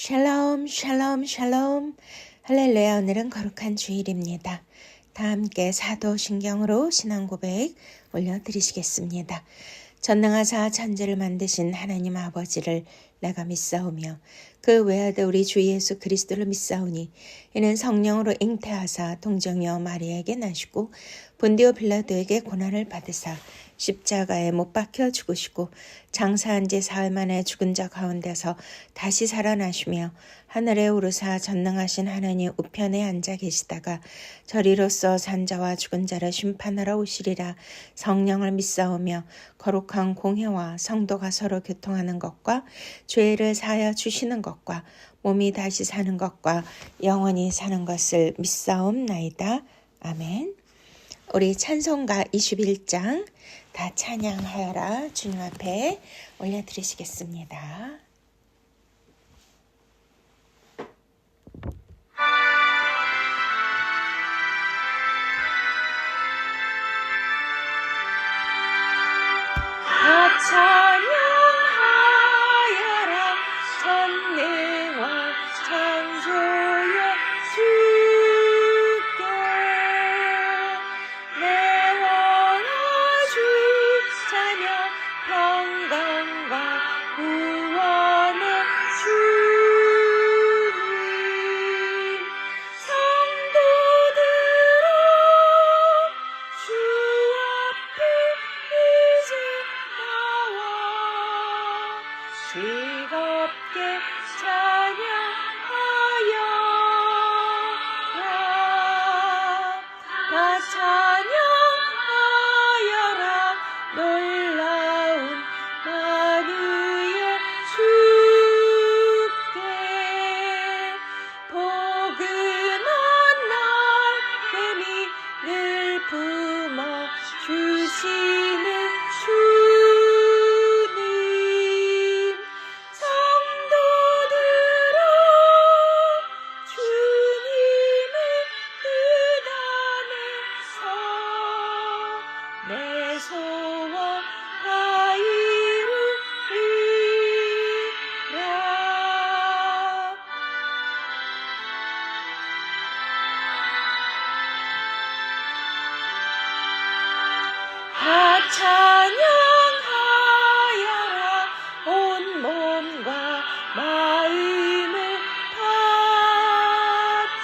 샬롬 샬롬 샬롬. 할렐루야. 오늘은 거룩한 주일입니다. 다 함께 사도신경으로 신앙고백 올려드리시겠습니다. 전능하사 천지를 만드신 하나님 아버지를 내가 믿사오며 그 외아들 우리 주 예수 그리스도를 믿사오니 이는 성령으로 잉태하사 동정녀 마리아에게 나시고 본디오 빌라도에게 고난을 받으사 십자가에 못 박혀 죽으시고 장사한 지 사흘 만에 죽은 자 가운데서 다시 살아나시며 하늘에 오르사 전능하신 하나님 우편에 앉아 계시다가 저리로서 산자와 죽은 자를 심판하러 오시리라. 성령을 믿사오며 거룩한 공회와 성도가 서로 교통하는 것과 죄를 사하여 주시는 것과 몸이 다시 사는 것과 영원히 사는 것을 믿사옵나이다. 아멘. 우리 찬송가 21장 다 찬양하여라 주님 앞에 올려드리시겠습니다. 다 찬양하여라 전능한 창조의 주께 내 원하주 찬양 평강과 구원의 주님 성도들아 주 앞에 이제 나와 즐겁게 찬양하여라. 다 찬양하여라 놀라운 만유의 주께 포근한 날개미 늘 품어 주시는 주님 성도들아 주님의 뜻 안에서 내 소원 다 이루리라. 다 찬양하여라 온 몸과 마음을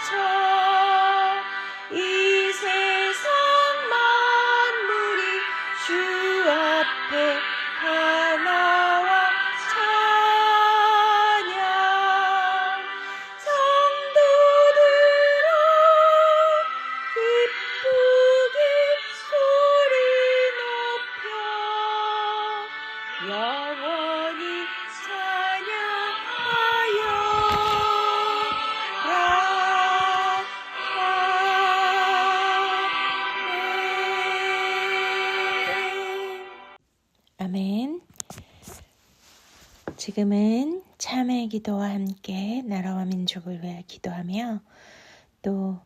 바쳐 이 세상 만물이 주 앞에 다 나와 찬양 성도들아 기쁘게 소리 높여 영원히 찬양하여라. 아멘. 지금은 참회 기도와 함께 나라와 민족을 위해 기도하며 또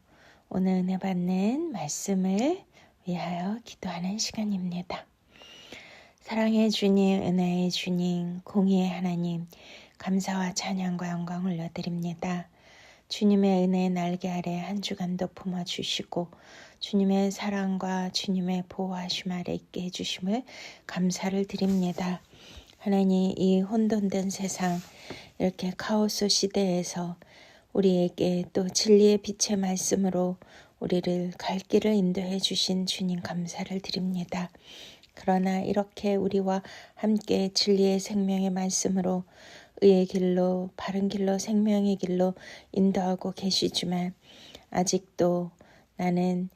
오늘 은혜 받는 말씀을 위하여 기도하는 시간입니다. 사랑의 주님, 은혜의 주님, 공의의 하나님, 감사와 찬양과 영광을 올려드립니다. 주님의 은혜의 날개 아래 한 주간도 품어주시고 주님의 사랑과 주님의 보호하심 아래 있게 해주심을 감사를 드립니다. 하나님, 이 혼돈된 세상 이렇게 카오스 시대에서 우리에게 또 진리의 빛의 말씀으로 우리를 갈 길을 인도해 주신 주님 감사를 드립니다. 그러나 이렇게 우리와 함께 진리의 생명의 말씀으로 의의 길로 바른 길로 생명의 길로 인도하고 계시지만 아직도 나는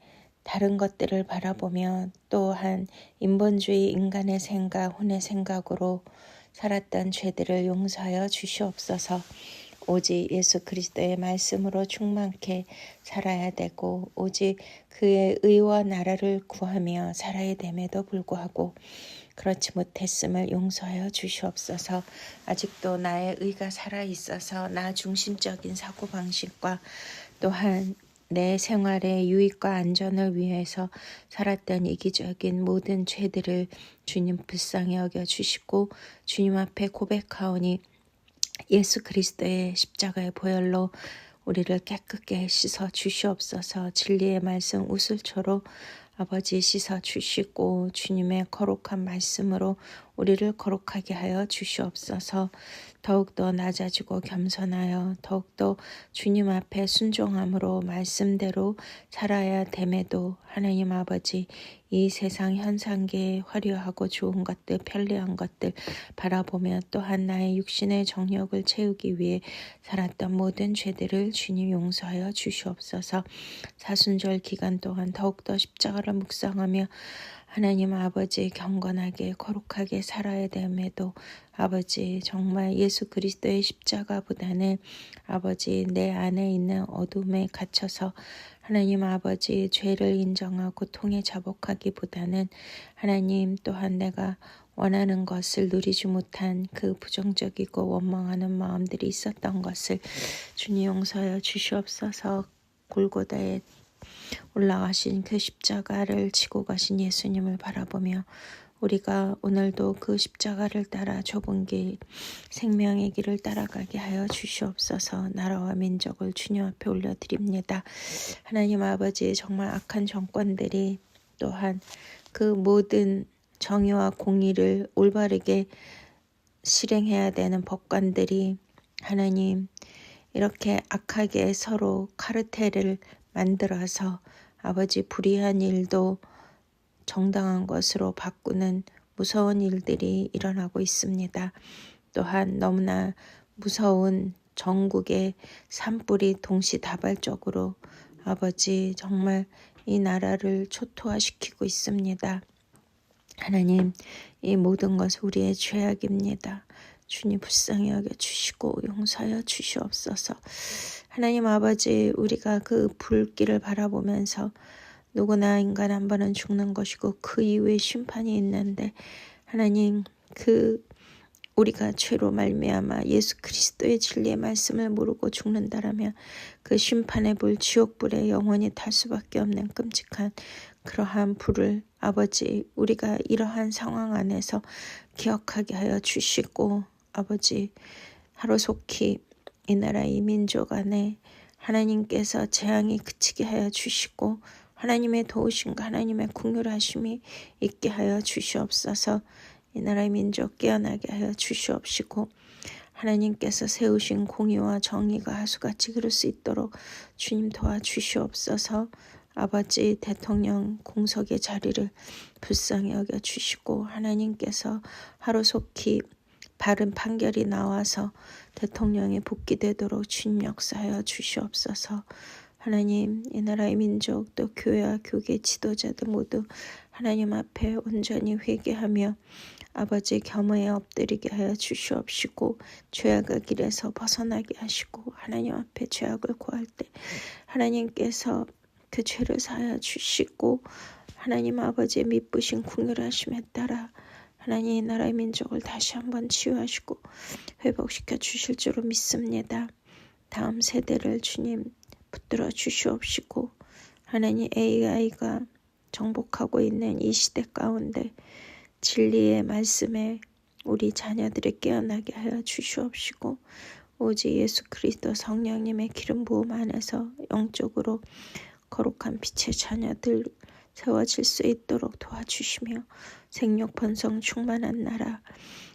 다른 것들을 바라보며 또한 인본주의 인간의 생각, 혼의 생각으로 살았던 죄들을 용서하여 주시옵소서. 오직 예수 그리스도의 말씀으로 충만케 살아야 되고 오직 그의 의와 나라를 구하며 살아야 됨에도 불구하고 그렇지 못했음을 용서하여 주시옵소서. 아직도 나의 의가 살아있어서 나 중심적인 사고방식과 또한 내 생활의 유익과 안전을 위해서 살았던 이기적인 모든 죄들을 주님 불쌍히 여겨주시고 주님 앞에 고백하오니 예수 그리스도의 십자가의 보혈로 우리를 깨끗게 씻어 주시옵소서. 진리의 말씀 우슬초로 아버지 씻어 주시고 주님의 거룩한 말씀으로 우리를 거룩하게 하여 주시옵소서. 더욱더 낮아지고 겸손하여 더욱더 주님 앞에 순종함으로 말씀대로 살아야 됨에도 하나님 아버지 이 세상 현상계의 화려하고 좋은 것들 편리한 것들 바라보며 또한 나의 육신의 정욕을 채우기 위해 살았던 모든 죄들을 주님 용서하여 주시옵소서. 사순절 기간 동안 더욱더 십자가를 묵상하며 하나님 아버지 경건하게 거룩하게 살아야 됨에도 아버지 정말 예수 그리스도의 십자가보다는 아버지 내 안에 있는 어둠에 갇혀서 하나님 아버지 죄를 인정하고 통해 자복하기보다는 하나님 또한 내가 원하는 것을 누리지 못한 그 부정적이고 원망하는 마음들이 있었던 것을 주님 용서하여 주시옵소서. 골고다에 올라가신 그 십자가를 지고 가신 예수님을 바라보며 우리가 오늘도 그 십자가를 따라 좁은 길, 생명의 길을 따라가게 하여 주시옵소서. 나라와 민족을 주님 앞에 올려드립니다. 하나님 아버지 정말 악한 정권들이 또한 그 모든 정의와 공의를 올바르게 실행해야 되는 법관들이 하나님 이렇게 악하게 서로 카르텔을 만들어서 아버지 불의한 일도 정당한 것으로 바꾸는 무서운 일들이 일어나고 있습니다. 또한 너무나 무서운 전국의 산불이 동시다발적으로 아버지 정말 이 나라를 초토화시키고 있습니다. 하나님 이 모든 것은 우리의 죄악입니다. 주님 불쌍히 여겨주시고 용서하여 주시옵소서. 하나님 아버지 우리가 그 불길을 바라보면서 누구나 인간 한 번은 죽는 것이고 그 이후에 심판이 있는데 하나님 그 우리가 죄로 말미암아 예수 그리스도의 진리의 말씀을 모르고 죽는다라면 그 심판의 불 지옥불에 영원히 탈 수밖에 없는 끔찍한 그러한 불을 아버지 우리가 이러한 상황 안에서 기억하게 하여 주시고 아버지 하루속히 이 나라 이 민족 안에 하나님께서 재앙이 그치게 하여 주시고 하나님의 도우심과 하나님의 긍휼하심이 있게 하여 주시옵소서. 이 나라의 민족 깨어나게 하여 주시옵시고 하나님께서 세우신 공의와 정의가 하수같이 그럴 수 있도록 주님 도와주시옵소서. 아버지 대통령 공석의 자리를 불쌍히 여겨주시고 하나님께서 하루속히 바른 판결이 나와서 대통령이 복귀되도록 주님 역사하여 주시옵소서. 하나님 이 나라의 민족 또 교회와 교계 지도자들 모두 하나님 앞에 온전히 회개하며 아버지 겸허에 엎드리게 하여 주시옵시고 죄악의 길에서 벗어나게 하시고 하나님 앞에 죄악을 고할 때 하나님께서 그 죄를 사하여 주시고 하나님 아버지의 미쁘신 긍휼하심에 따라 하나님 이 나라의 민족을 다시 한번 치유하시고 회복시켜 주실 줄로 믿습니다. 다음 세대를 주님 붙들어 주시옵시고 하나님 AI가 정복하고 있는 이 시대 가운데 진리의 말씀에 우리 자녀들을 깨어나게 하여 주시옵시고 오직 예수 그리스도 성령님의 기름 부음 안에서 영적으로 거룩한 빛의 자녀들 세워질 수 있도록 도와주시며 생육 번성 충만한 나라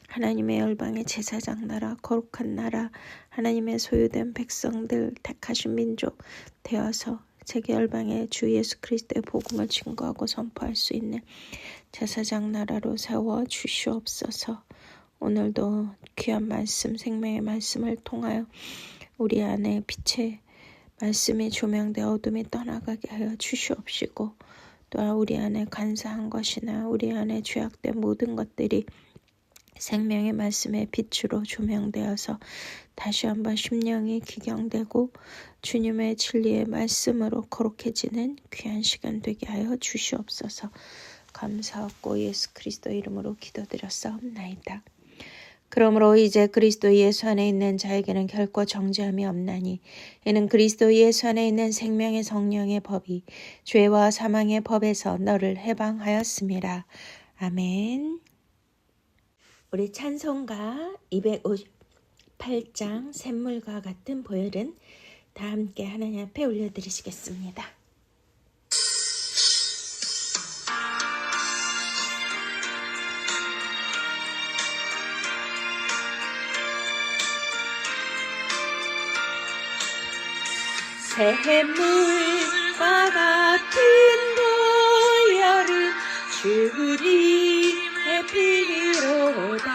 하나님의 열방의 제사장 나라 거룩한 나라 하나님의 소유된 백성들 택하신 민족 되어서 세계 열방의 주 예수 그리스도의 복음을 증거하고 선포할 수 있는 제사장 나라로 세워 주시옵소서. 오늘도 귀한 말씀 생명의 말씀을 통하여 우리 안에 빛의 말씀이 조명되어 어둠이 떠나가게 하여 주시옵시고 또한 우리 안에 간사한 것이나 우리 안에 죄악된 모든 것들이 생명의 말씀의 빛으로 조명되어서 다시 한번 심령이 기경되고 주님의 진리의 말씀으로 거룩해지는 귀한 시간 되게 하여 주시옵소서. 감사하고 예수 그리스도 이름으로 기도드렸사옵나이다. 그러므로 이제 그리스도 예수 안에 있는 자에게는 결코 정죄함이 없나니 이는 그리스도 예수 안에 있는 생명의 성령의 법이 죄와 사망의 법에서 너를 해방하였음이라. 아멘. 우리 찬송가 8장 샘물과 같은 보혈은 다 함께 하나님 앞에 올려드리시겠습니다. 샘물과 같은 보혈은 주님의 피로다.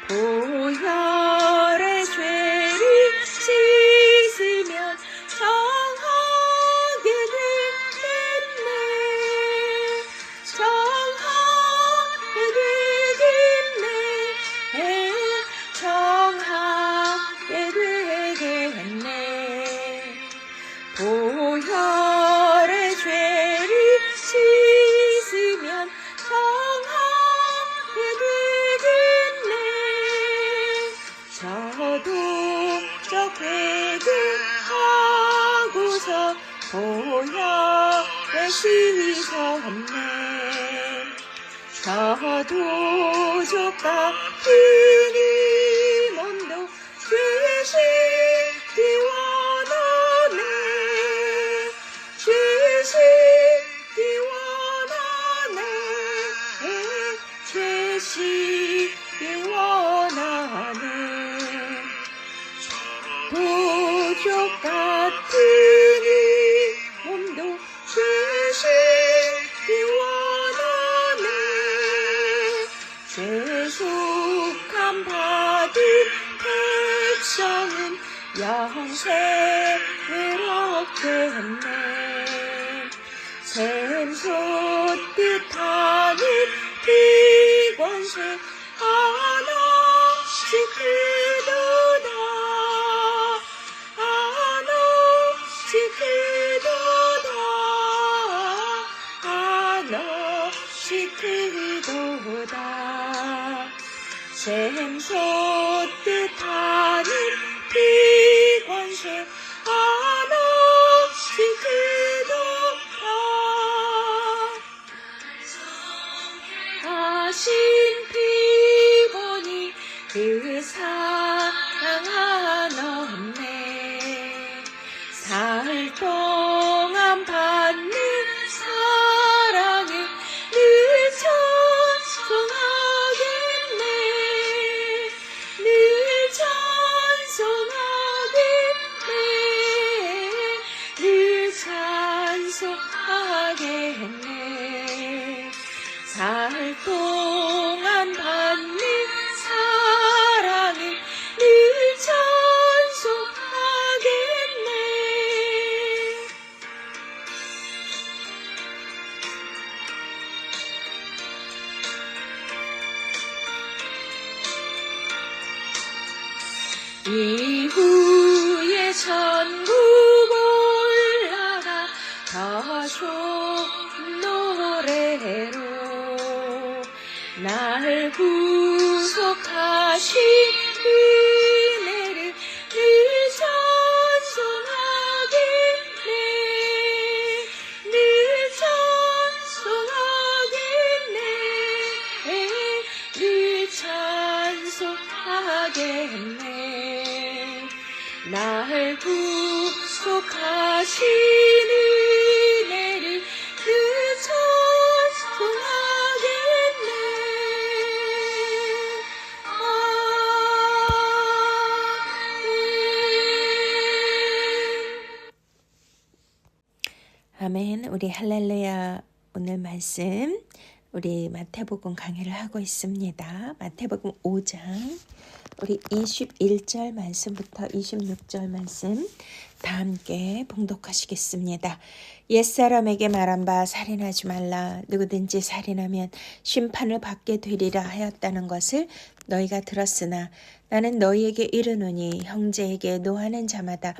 보혈의 죄를 씻으면 정하게 되겠네. 정하게 되겠네. 정하게 되겠네. 보혈의 죄를 씻으면 정하게 되겠네. 저도 저 회개하고서 보혈에 씻었네. 저도 족같은 이 몸도 죄짓기 원하네. 죄짓기 원하네. 죄짓기 원하네. 도적 같은 이 몸도 죄짓기 원하네. 죄속함 받은 백성은 영생을 얻겠네. 샘솟듯 하는 비관세 하나씩 그도다. 하나씩 그도다. 하나씩 그도다. 샘솟듯 하는 비관세 하나씩 그도다. 하신 피보니 그 사랑 하나네. 사흘 동안 받는 사랑을 늘 찬송하겠네. 늘 찬송하겠네. 늘 찬송하겠네. 사흘 동안 받는 사랑을 늘 찬송하겠네. 이후에 천국 올라가 더 좋은 노래로 날 구속하신 은혜를 늘 찬송하겠네. 늘 찬송하겠네. 늘 찬송하겠네. 날 구속하신 은혜를 늘 찬송하겠네. 아멘. 우리 할렐루야. 오늘 말씀 우리 마태복음 강의를 하고 있습니다. 마태복음 5장 우리 21절 말씀부터 26절 말씀 다 함께 봉독하시겠습니다. 옛사람에게 말한 바 살인하지 말라. 누구든지 살인하면 심판을 받게 되리라 하였다는 것을 너희가 들었으나 나는 너희에게 이르노니 형제에게 노하는 자마다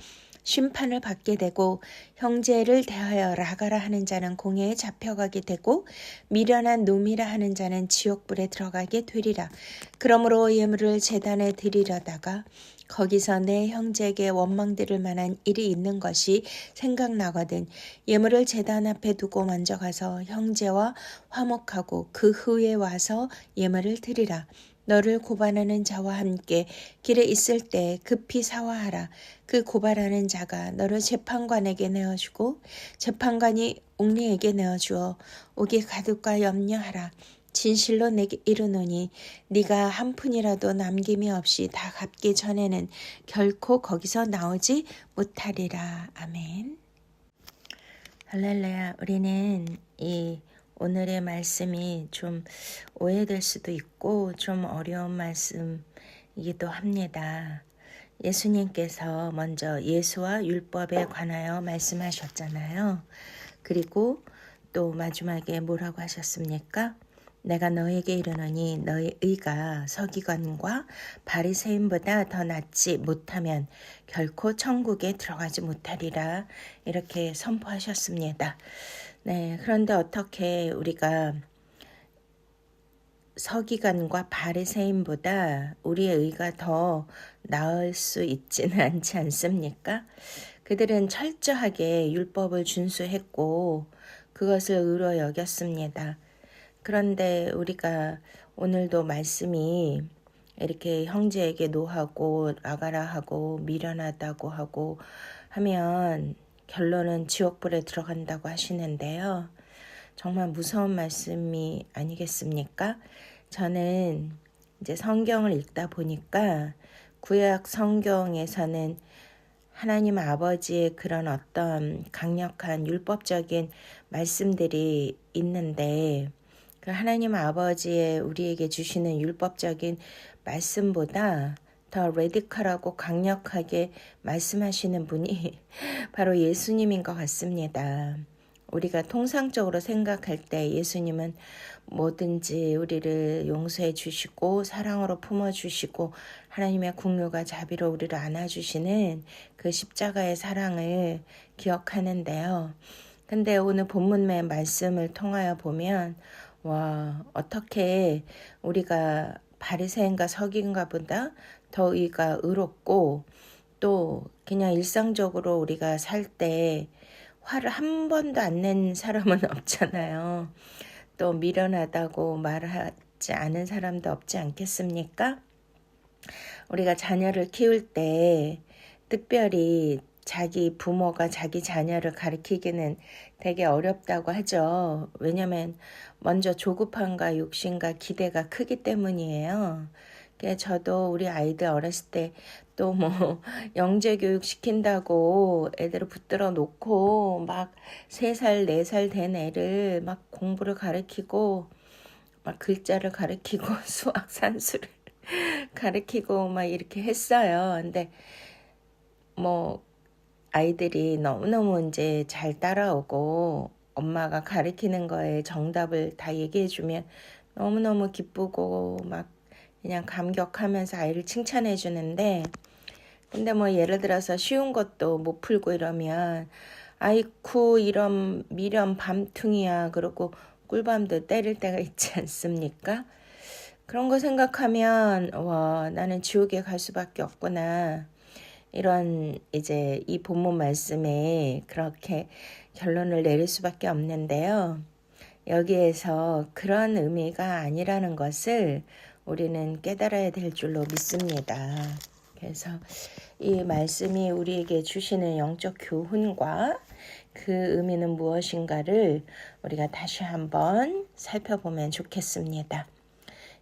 심판을 받게 되고 형제를 대하여 라가라 하는 자는 공회에 잡혀가게 되고 미련한 놈이라 하는 자는 지옥불에 들어가게 되리라. 그러므로 예물을 제단에 드리려다가 거기서 내 형제에게 원망 들을 만한 일이 있는 것이 생각나거든 예물을 제단 앞에 두고 먼저 가서 형제와 화목하고 그 후에 와서 예물을 드리라. 너를 고발하는 자와 함께 길에 있을 때 급히 사화하라. 그 고발하는 자가 너를 재판관에게 내어주고 재판관이 옥리에게 내어주어 옥에 가둘까 염려하라. 진실로 내게 이르노니 네가 한 푼이라도 남김이 없이 다 갚기 전에는 결코 거기서 나오지 못하리라. 아멘. 할렐루야. 우리는 이 오늘의 말씀이 좀 오해될 수도 있고 좀 어려운 말씀이기도 합니다. 예수님께서 먼저 예수와 율법에 관하여 말씀하셨잖아요. 그리고 또 마지막에 뭐라고 하셨습니까? 내가 너에게 이르노니 너의 의가 서기관과 바리새인보다 더 낫지 못하면 결코 천국에 들어가지 못하리라 이렇게 선포하셨습니다. 네, 그런데 어떻게 우리가 서기관과 바리새인보다 우리의 의가 더 나을 수 있지는 않지 않습니까? 그들은 철저하게 율법을 준수했고 그것을 의로 여겼습니다. 그런데 우리가 오늘도 말씀이 이렇게 형제에게 노하고 나가라 하고 미련하다고 하고 하면 결론은 지옥불에 들어간다고 하시는데요. 정말 무서운 말씀이 아니겠습니까? 저는 이제 성경을 읽다 보니까 구약 성경에서는 하나님 아버지의 그런 어떤 강력한 율법적인 말씀들이 있는데 그 하나님 아버지의 우리에게 주시는 율법적인 말씀보다 더 레디컬하고 강력하게 말씀하시는 분이 바로 예수님인 것 같습니다. 우리가 통상적으로 생각할 때 예수님은 뭐든지 우리를 용서해 주시고 사랑으로 품어주시고 하나님의 긍휼과 자비로 우리를 안아주시는 그 십자가의 사랑을 기억하는데요. 근데 오늘 본문의 말씀을 통하여 보면 와, 어떻게 우리가 바리새인과 서기관보다 더 의가 의롭고 또 그냥 일상적으로 우리가 살 때 화를 한 번도 안 낸 사람은 없잖아요. 또 미련하다고 말하지 않은 사람도 없지 않겠습니까? 우리가 자녀를 키울 때 특별히 자기 부모가 자기 자녀를 가르치기는 되게 어렵다고 하죠. 왜냐면 먼저 조급함과 욕심과 기대가 크기 때문이에요. 저도 우리 아이들 어렸을 때 또 뭐 영재교육 시킨다고 애들을 붙들어 놓고 막 3살, 4살 된 애를 막 공부를 가르치고 막 글자를 가르치고 수학, 산수를 가르치고 막 이렇게 했어요. 근데 뭐 아이들이 너무너무 이제 잘 따라오고 엄마가 가르치는 거에 정답을 다 얘기해주면 너무너무 기쁘고 막 그냥 감격하면서 아이를 칭찬해 주는데 근데 뭐 예를 들어서 쉬운 것도 못 풀고 이러면 아이쿠 이런 미련 밤퉁이야 그러고 꿀밤도 때릴 때가 있지 않습니까? 그런 거 생각하면 와 나는 지옥에 갈 수밖에 없구나. 이런 이제 이 본문 말씀에 그렇게 결론을 내릴 수밖에 없는데요. 여기에서 그런 의미가 아니라는 것을 우리는 깨달아야 될 줄로 믿습니다. 그래서 이 말씀이 우리에게 주시는 영적 교훈과 그 의미는 무엇인가를 우리가 다시 한번 살펴보면 좋겠습니다.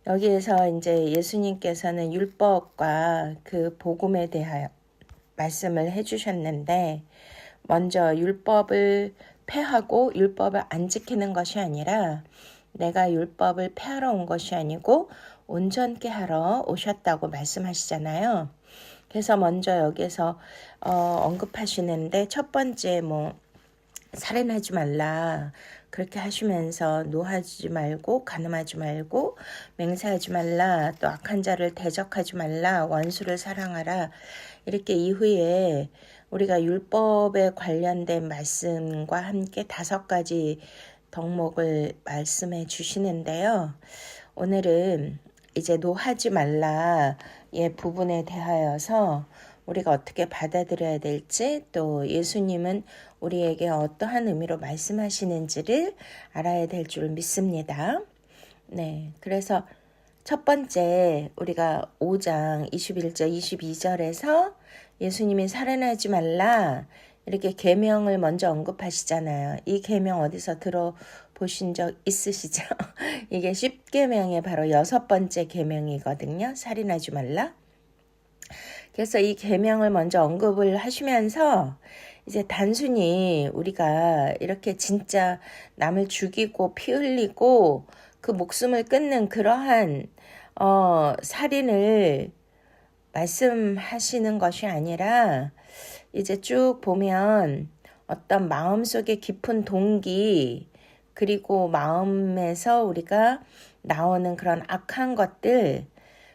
여기에서 이제 예수님께서는 율법과 그 복음에 대하여 말씀을 해주셨는데 먼저 율법을 폐하고 율법을 안 지키는 것이 아니라 내가 율법을 폐하러 온 것이 아니고 온전케 하러 오셨다고 말씀하시잖아요. 그래서 먼저 여기서 언급하시는데 첫 번째 뭐 살인하지 말라 그렇게 하시면서 노하지 말고 간음하지 말고 맹세하지 말라 또 악한 자를 대적하지 말라 원수를 사랑하라 이렇게 이후에 우리가 율법에 관련된 말씀과 함께 5가지 덕목을 말씀해 주시는데요. 오늘은 이제 노하지 말라의 부분에 대하여서 우리가 어떻게 받아들여야 될지 또 예수님은 우리에게 어떠한 의미로 말씀하시는지를 알아야 될 줄 믿습니다. 네, 그래서 첫 번째 우리가 5장 21절 22절에서 예수님이 살인하지 말라 이렇게 계명을 먼저 언급하시잖아요. 이 계명 어디서 들어보신 적 있으시죠? 이게 10계명의 바로 6번째 계명이거든요. 살인하지 말라. 그래서 이 계명을 먼저 언급을 하시면서 이제 단순히 우리가 이렇게 진짜 남을 죽이고 피 흘리고 그 목숨을 끊는 그러한 살인을 말씀하시는 것이 아니라 이제 쭉 보면 어떤 마음속의 깊은 동기 그리고 마음에서 우리가 나오는 그런 악한 것들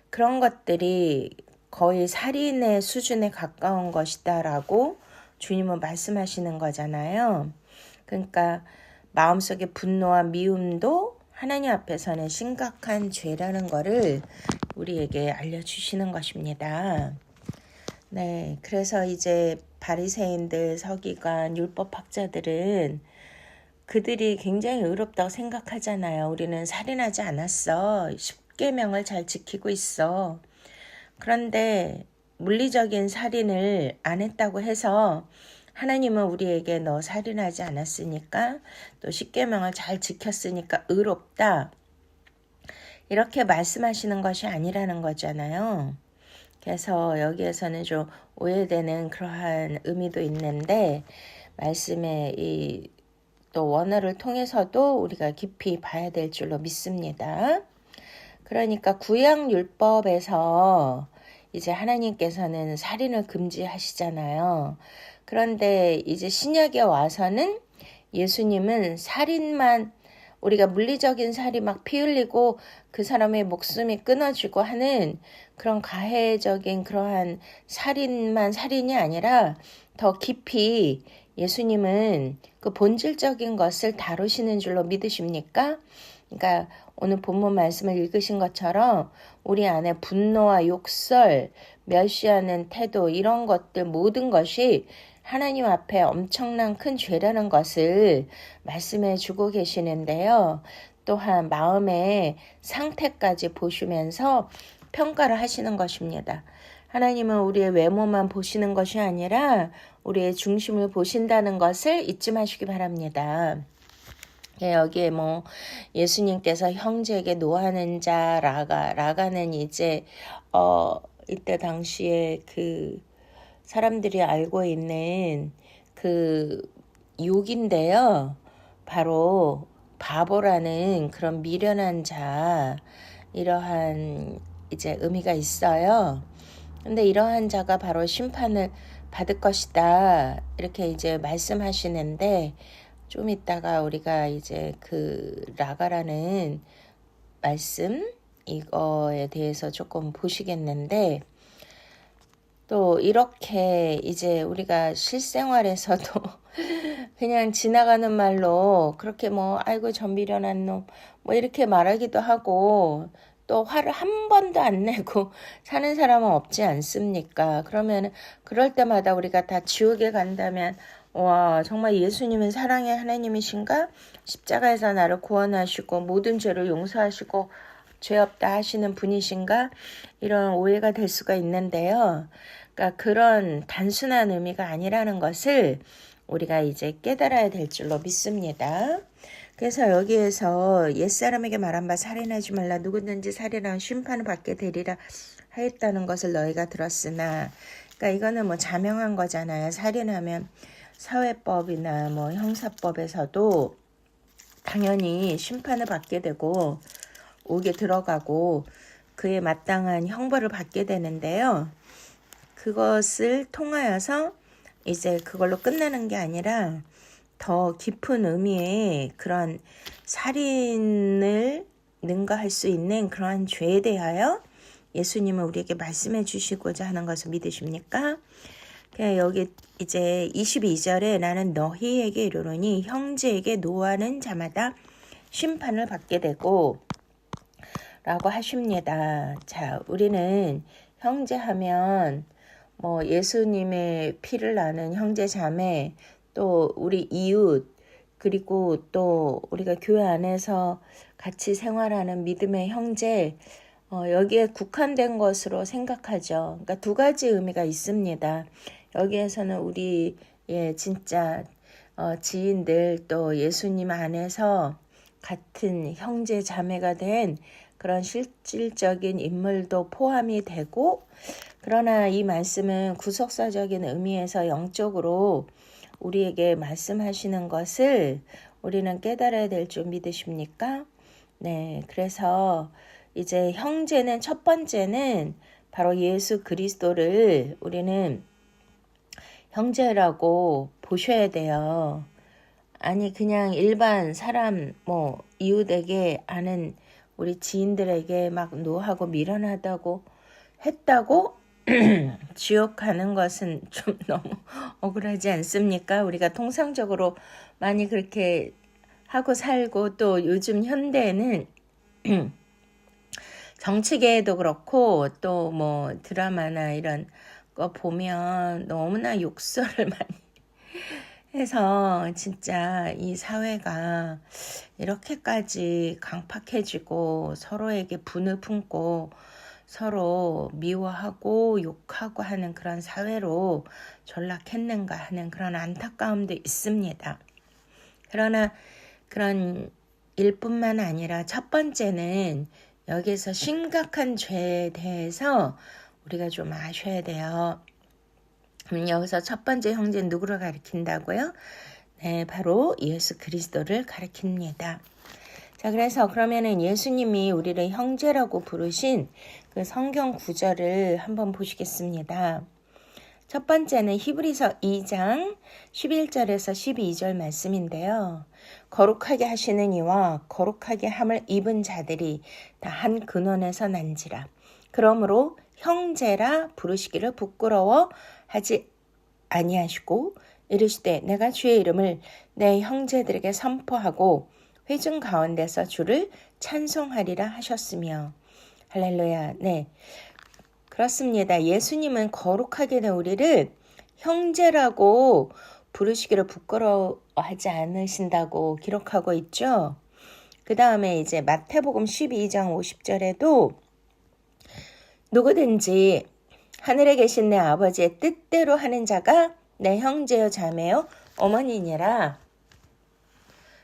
그런 것들이 거의 살인의 수준에 가까운 것이다라고 주님은 말씀하시는 거잖아요. 그러니까 마음속의 분노와 미움도 하나님 앞에서는 심각한 죄라는 거를 우리에게 알려주시는 것입니다. 네, 그래서 이제 바리새인들, 서기관, 율법학자들은 그들이 굉장히 의롭다고 생각하잖아요. 우리는 살인하지 않았어. 10계명을 잘 지키고 있어. 그런데 물리적인 살인을 안 했다고 해서 하나님은 우리에게 너 살인하지 않았으니까 또 10계명을 잘 지켰으니까 의롭다. 이렇게 말씀하시는 것이 아니라는 거잖아요. 그래서 여기에서는 좀 오해되는 그러한 의미도 있는데 말씀의 이 또 원어를 통해서도 우리가 깊이 봐야 될 줄로 믿습니다. 그러니까 구약율법에서 이제 하나님께서는 살인을 금지하시잖아요. 그런데 이제 신약에 와서는 예수님은 살인만 우리가 물리적인 살이 막 피 흘리고 그 사람의 목숨이 끊어지고 하는 그런 가해적인 그러한 살인만 살인이 아니라 더 깊이 예수님은 그 본질적인 것을 다루시는 줄로 믿으십니까? 그러니까 오늘 본문 말씀을 읽으신 것처럼 우리 안에 분노와 욕설, 멸시하는 태도 이런 것들 모든 것이 하나님 앞에 엄청난 큰 죄라는 것을 말씀해 주고 계시는데요. 또한 마음의 상태까지 보시면서 평가를 하시는 것입니다. 하나님은 우리의 외모만 보시는 것이 아니라 우리의 중심을 보신다는 것을 잊지 마시기 바랍니다. 여기에 뭐 예수님께서 형제에게 노하는 자 라가는 이제 이때 당시에 그 사람들이 알고 있는 그 욕인데요. 바로 바보라는 그런 미련한 자 이러한 이제 의미가 있어요. 근데 이러한 자가 바로 심판을 받을 것이다. 이렇게 이제 말씀하시는데 좀 이따가 우리가 이제 그 라가라는 말씀 이거에 대해서 조금 보시겠는데 또 이렇게 이제 우리가 실생활에서도 그냥 지나가는 말로 그렇게 뭐 아이고 저 미련한 놈 뭐 이렇게 말하기도 하고 또 화를 한 번도 안 내고 사는 사람은 없지 않습니까? 그러면 그럴 때마다 우리가 다 지옥에 간다면 와 정말 예수님은 사랑의 하나님이신가? 십자가에서 나를 구원하시고 모든 죄를 용서하시고 죄 없다 하시는 분이신가? 이런 오해가 될 수가 있는데요. 그러니까 그런 단순한 의미가 아니라는 것을 우리가 이제 깨달아야 될 줄로 믿습니다. 그래서 여기에서 옛사람에게 말한 바 살인하지 말라 누구든지 살인하면 심판을 받게 되리라 하였다는 것을 너희가 들었으나 그러니까 이거는 뭐 자명한 거잖아요. 살인하면 사회법이나 뭐 형사법에서도 당연히 심판을 받게 되고 옥에 들어가고 그에 마땅한 형벌을 받게 되는데요. 그것을 통하여서 이제 그걸로 끝나는 게 아니라 더 깊은 의미의 그런 살인을 능가할 수 있는 그러한 죄에 대하여 예수님은 우리에게 말씀해 주시고자 하는 것을 믿으십니까? 여기 이제 22절에 나는 너희에게 이르노니 형제에게 노하는 자마다 심판을 받게 되고 라고 하십니다. 자, 우리는 형제하면 뭐 예수님의 피를 나는 형제 자매 또 우리 이웃 그리고 또 우리가 교회 안에서 같이 생활하는 믿음의 형제 여기에 국한된 것으로 생각하죠. 그러니까 두 가지 의미가 있습니다. 여기에서는 우리 진짜 지인들 또 예수님 안에서 같은 형제 자매가 된 그런 실질적인 인물도 포함이 되고, 그러나 이 말씀은 구속사적인 의미에서 영적으로 우리에게 말씀하시는 것을 우리는 깨달아야 될 줄 믿으십니까? 네, 그래서 이제 형제는 첫 번째는 바로 예수 그리스도를 우리는 형제라고 보셔야 돼요. 아니 그냥 일반 사람 이웃에게 아는 우리 지인들에게 막 노하고 미련하다고 했다고 지옥 가는 것은 좀 너무 억울하지 않습니까? 우리가 통상적으로 많이 그렇게 하고 살고, 또 요즘 현대에는 정치계에도 그렇고 또 드라마나 이런 거 보면 너무나 욕설을 많이 해서 진짜 이 사회가 이렇게까지 강팍해지고 서로에게 분을 품고 서로 미워하고 욕하고 하는 그런 사회로 전락했는가 하는 그런 안타까움도 있습니다. 그러나 그런 일뿐만 아니라 첫 번째는 여기에서 심각한 죄에 대해서 우리가 좀 아셔야 돼요. 여기서 첫 번째 형제는 누구를 가리킨다고요? 네, 바로 예수 그리스도를 가리킵니다. 자, 그래서 그러면은 예수님이 우리를 형제라고 부르신 그 성경 구절을 한번 보시겠습니다. 첫 번째는 히브리서 2장 11절에서 12절 말씀인데요. 거룩하게 하시는 이와 거룩하게 함을 입은 자들이 다 한 근원에서 난지라. 그러므로 형제라 부르시기를 부끄러워 하지 아니하시고 이르시되 내가 주의 이름을 내 형제들에게 선포하고 회중 가운데서 주를 찬송하리라 하셨으며. 할렐루야. 네, 그렇습니다. 예수님은 거룩하게 된 우리를 형제라고 부르시기를 부끄러워하지 않으신다고 기록하고 있죠. 그 다음에 이제 마태복음 12장 50절에도 누구든지 하늘에 계신 내 아버지의 뜻대로 하는 자가 내 형제요 자매요 어머니니라.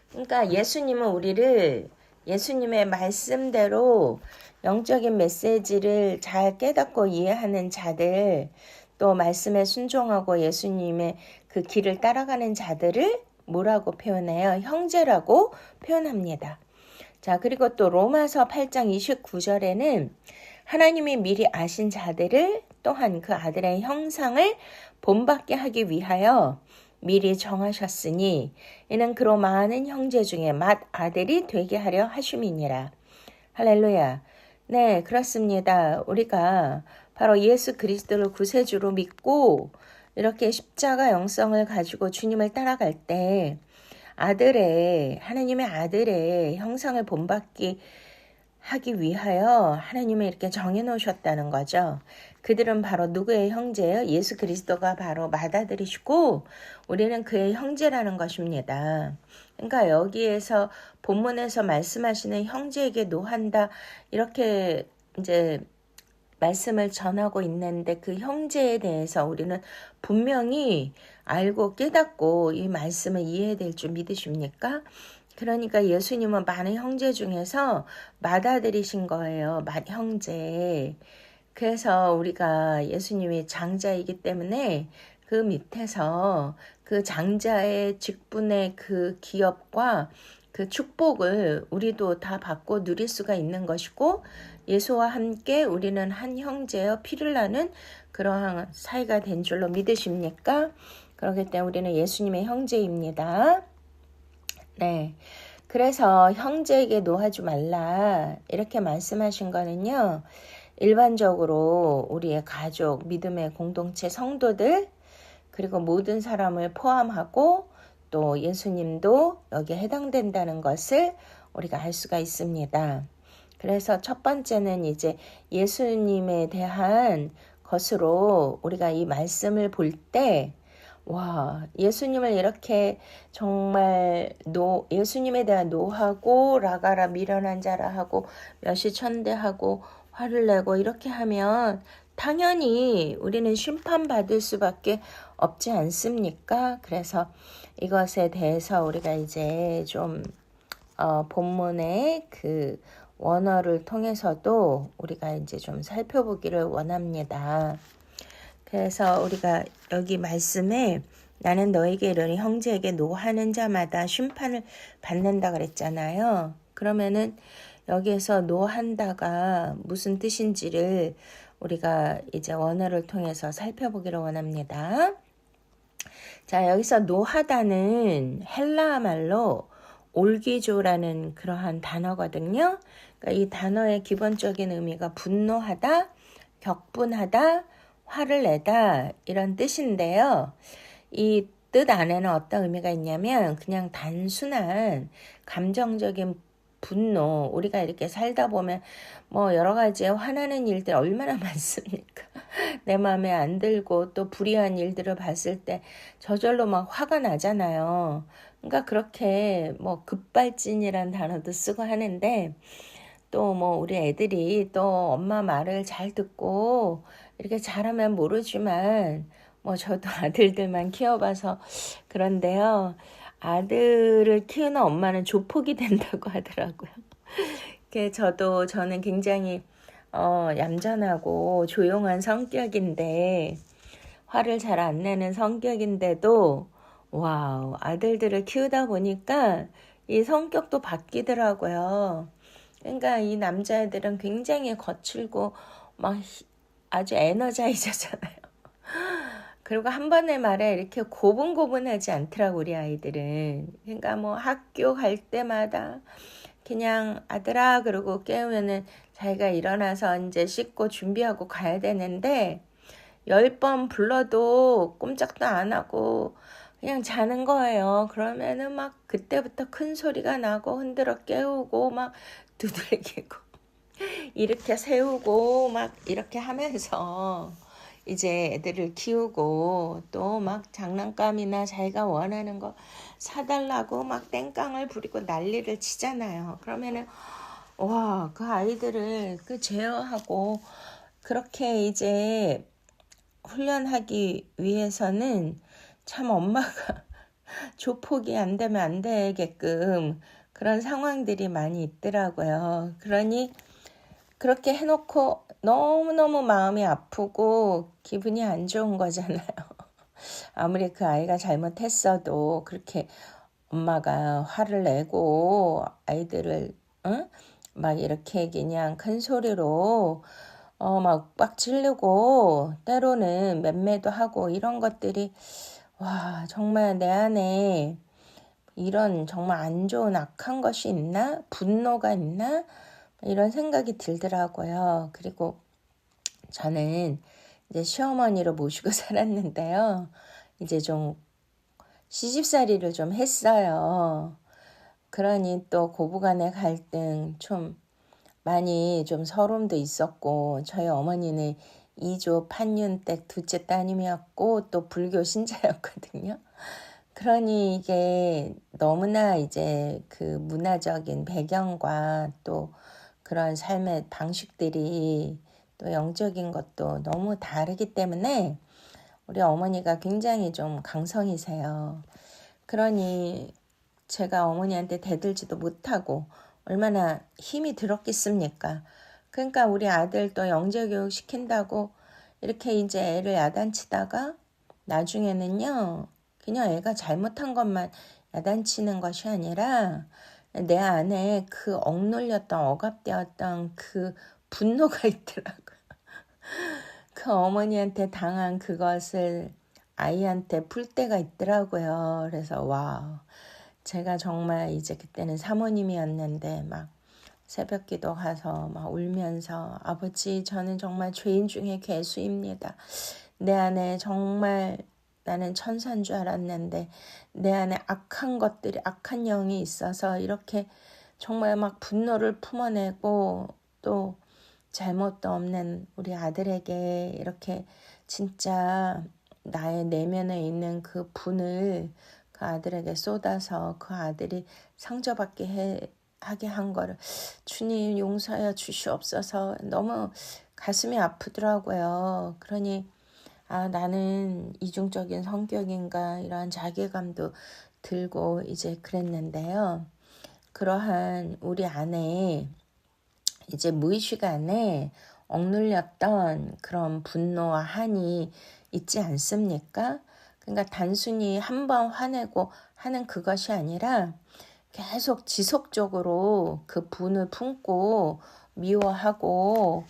그러니까 예수님은 우리를 예수님의 말씀대로 영적인 메시지를 잘 깨닫고 이해하는 자들, 또 말씀에 순종하고 예수님의 그 길을 따라가는 자들을 뭐라고 표현해요? 형제라고 표현합니다. 자, 그리고 또 로마서 8장 29절에는 하나님이 미리 아신 자들을 또한 그 아들의 형상을 본받게 하기 위하여 미리 정하셨으니 이는 그로 많은 형제 중에 맏아들이 되게 하려 하심이니라. 할렐루야. 네, 그렇습니다. 우리가 바로 예수 그리스도를 구세주로 믿고 이렇게 십자가 영성을 가지고 주님을 따라갈 때 하나님의 아들의 형상을 본받기 하기 위하여 하나님이 이렇게 정해놓으셨다는 거죠. 그들은 바로 누구의 형제예요? 예수 그리스도가 바로 맏아들이시고 우리는 그의 형제라는 것입니다. 그러니까 여기에서 본문에서 말씀하시는 형제에게 노한다 이렇게 이제 말씀을 전하고 있는데, 그 형제에 대해서 우리는 분명히 알고 깨닫고 이 말씀을 이해될 줄 믿으십니까? 그러니까 예수님은 많은 형제 중에서 맏아들이신 거예요. 맏형제. 그래서 우리가 예수님이 장자이기 때문에 그 밑에서 그 장자의 직분의 그 기업과 그 축복을 우리도 다 받고 누릴 수가 있는 것이고, 예수와 함께 우리는 한 형제여 피를 나는 그러한 사이가 된 줄로 믿으십니까? 그렇기 때문에 우리는 예수님의 형제입니다. 네, 그래서 형제에게 노하지 말라 이렇게 말씀하신 거는요, 일반적으로 우리의 가족, 믿음의 공동체 성도들, 그리고 모든 사람을 포함하고 또 예수님도 여기에 해당된다는 것을 우리가 알 수가 있습니다. 그래서 첫 번째는 이제 예수님에 대한 것으로 우리가 이 말씀을 볼 때, 예수님을 이렇게 정말 예수님에 대한 노하고 라가라 미련한 자라 하고 멸시천대하고 화를 내고 이렇게 하면 당연히 우리는 심판받을 수밖에 없지 않습니까? 그래서 이것에 대해서 우리가 이제 좀 본문의 그 원어를 통해서도 우리가 이제 좀 살펴보기를 원합니다. 그래서 우리가 여기 말씀에 나는 너에게 이르니 형제에게 노하는 자마다 심판을 받는다 그랬잖아요. 그러면은 여기에서 노한다가 무슨 뜻인지를 우리가 이제 원어를 통해서 살펴보기를 원합니다. 자, 여기서 노하다는 헬라어 말로 올기조라는 그러한 단어거든요. 그러니까 이 단어의 기본적인 의미가 분노하다, 격분하다, 화를 내다 이런 뜻인데요. 이 뜻 안에는 어떤 의미가 있냐면 그냥 단순한 감정적인 분노, 우리가 이렇게 살다 보면 뭐 여러 가지 화나는 일들 얼마나 많습니까? 내 마음에 안 들고 또 불의한 일들을 봤을 때 저절로 막 화가 나잖아요. 그러니까 그렇게 뭐 급발진이란 단어도 쓰고 하는데 또 뭐 우리 애들이 또 엄마 말을 잘 듣고 이렇게 잘하면 모르지만 뭐 저도 아들들만 키워봐서 그런데요. 아들을 키우는 엄마는 조폭이 된다고 하더라고요. 저는 굉장히 얌전하고 조용한 성격인데 화를 잘 안 내는 성격인데도 와우, 아들들을 키우다 보니까 이 성격도 바뀌더라고요. 그러니까 이 남자애들은 굉장히 거칠고 막 아주 에너자이저잖아요. 그리고 한 번의 말에 이렇게 고분고분하지 않더라고 우리 아이들은. 그러니까 뭐 학교 갈 때마다 그냥 아들아 그러고 깨우면은 자기가 일어나서 이제 씻고 준비하고 가야 되는데 10번 불러도 꼼짝도 안 하고 그냥 자는 거예요. 그러면은 막 그때부터 큰 소리가 나고 흔들어 깨우고 막 두들기고 이렇게 세우고 막 이렇게 하면서 이제 애들을 키우고 또 막 장난감이나 자기가 원하는 거 사달라고 막 땡깡을 부리고 난리를 치잖아요. 그러면은 와, 그 아이들을 제어하고 그렇게 이제 훈련하기 위해서는 참 엄마가 조폭이 안 되면 안 되게끔 그런 상황들이 많이 있더라고요. 그러니 그렇게 해놓고 너무너무 마음이 아프고 기분이 안 좋은 거잖아요. 아무리 그 아이가 잘못했어도 그렇게 엄마가 화를 내고 아이들을 응? 막 이렇게 그냥 큰 소리로 막 빡치려고 때로는 맴매도 하고 이런 것들이 와 정말 내 안에 이런 정말 안 좋은 악한 것이 있나? 분노가 있나? 이런 생각이 들더라고요. 그리고 저는 이제 시어머니를 모시고 살았는데요. 이제 좀 시집살이를 좀 했어요. 그러니 또 고부간의 갈등 좀 많이 좀 서름도 있었고 저희 어머니는 2조 판윤댁 둘째 따님이었고 또 불교 신자였거든요. 그러니 이게 너무나 이제 그 문화적인 배경과 또 그런 삶의 방식들이 또 영적인 것도 너무 다르기 때문에 우리 어머니가 굉장히 좀 강성이세요. 그러니 제가 어머니한테 대들지도 못하고 얼마나 힘이 들었겠습니까? 그러니까 우리 아들 또 영재교육 시킨다고 이렇게 이제 애를 야단치다가 나중에는요, 그냥 애가 잘못한 것만 야단치는 것이 아니라 내 안에 그 억눌렸던 억압되었던 그 분노가 있더라고요. 그 어머니한테 당한 그것을 아이한테 풀 때가 있더라고요. 그래서 와, 제가 정말 이제 그때는 사모님이었는데 막 새벽 기도 가서 막 울면서 아버지 저는 정말 죄인 중에 괴수입니다. 내 안에 정말 나는 천사인 줄 알았는데 내 안에 악한 것들이 악한 영이 있어서 이렇게 정말 막 분노를 품어내고 또 잘못도 없는 우리 아들에게 이렇게 진짜 나의 내면에 있는 그 분을 그 아들에게 쏟아서 그 아들이 상처받게 하게 한 거를 주님 용서하여 주시옵소서. 너무 가슴이 아프더라고요. 그러니 나는 이중적인 성격인가 이런 자괴감도 들고 이제 그랬는데요. 그러한 우리 안에 이제 무의식 안에 억눌렸던 그런 분노와 한이 있지 않습니까? 그러니까 단순히 한 번 화내고 하는 그것이 아니라 계속 지속적으로 그 분을 품고 미워하고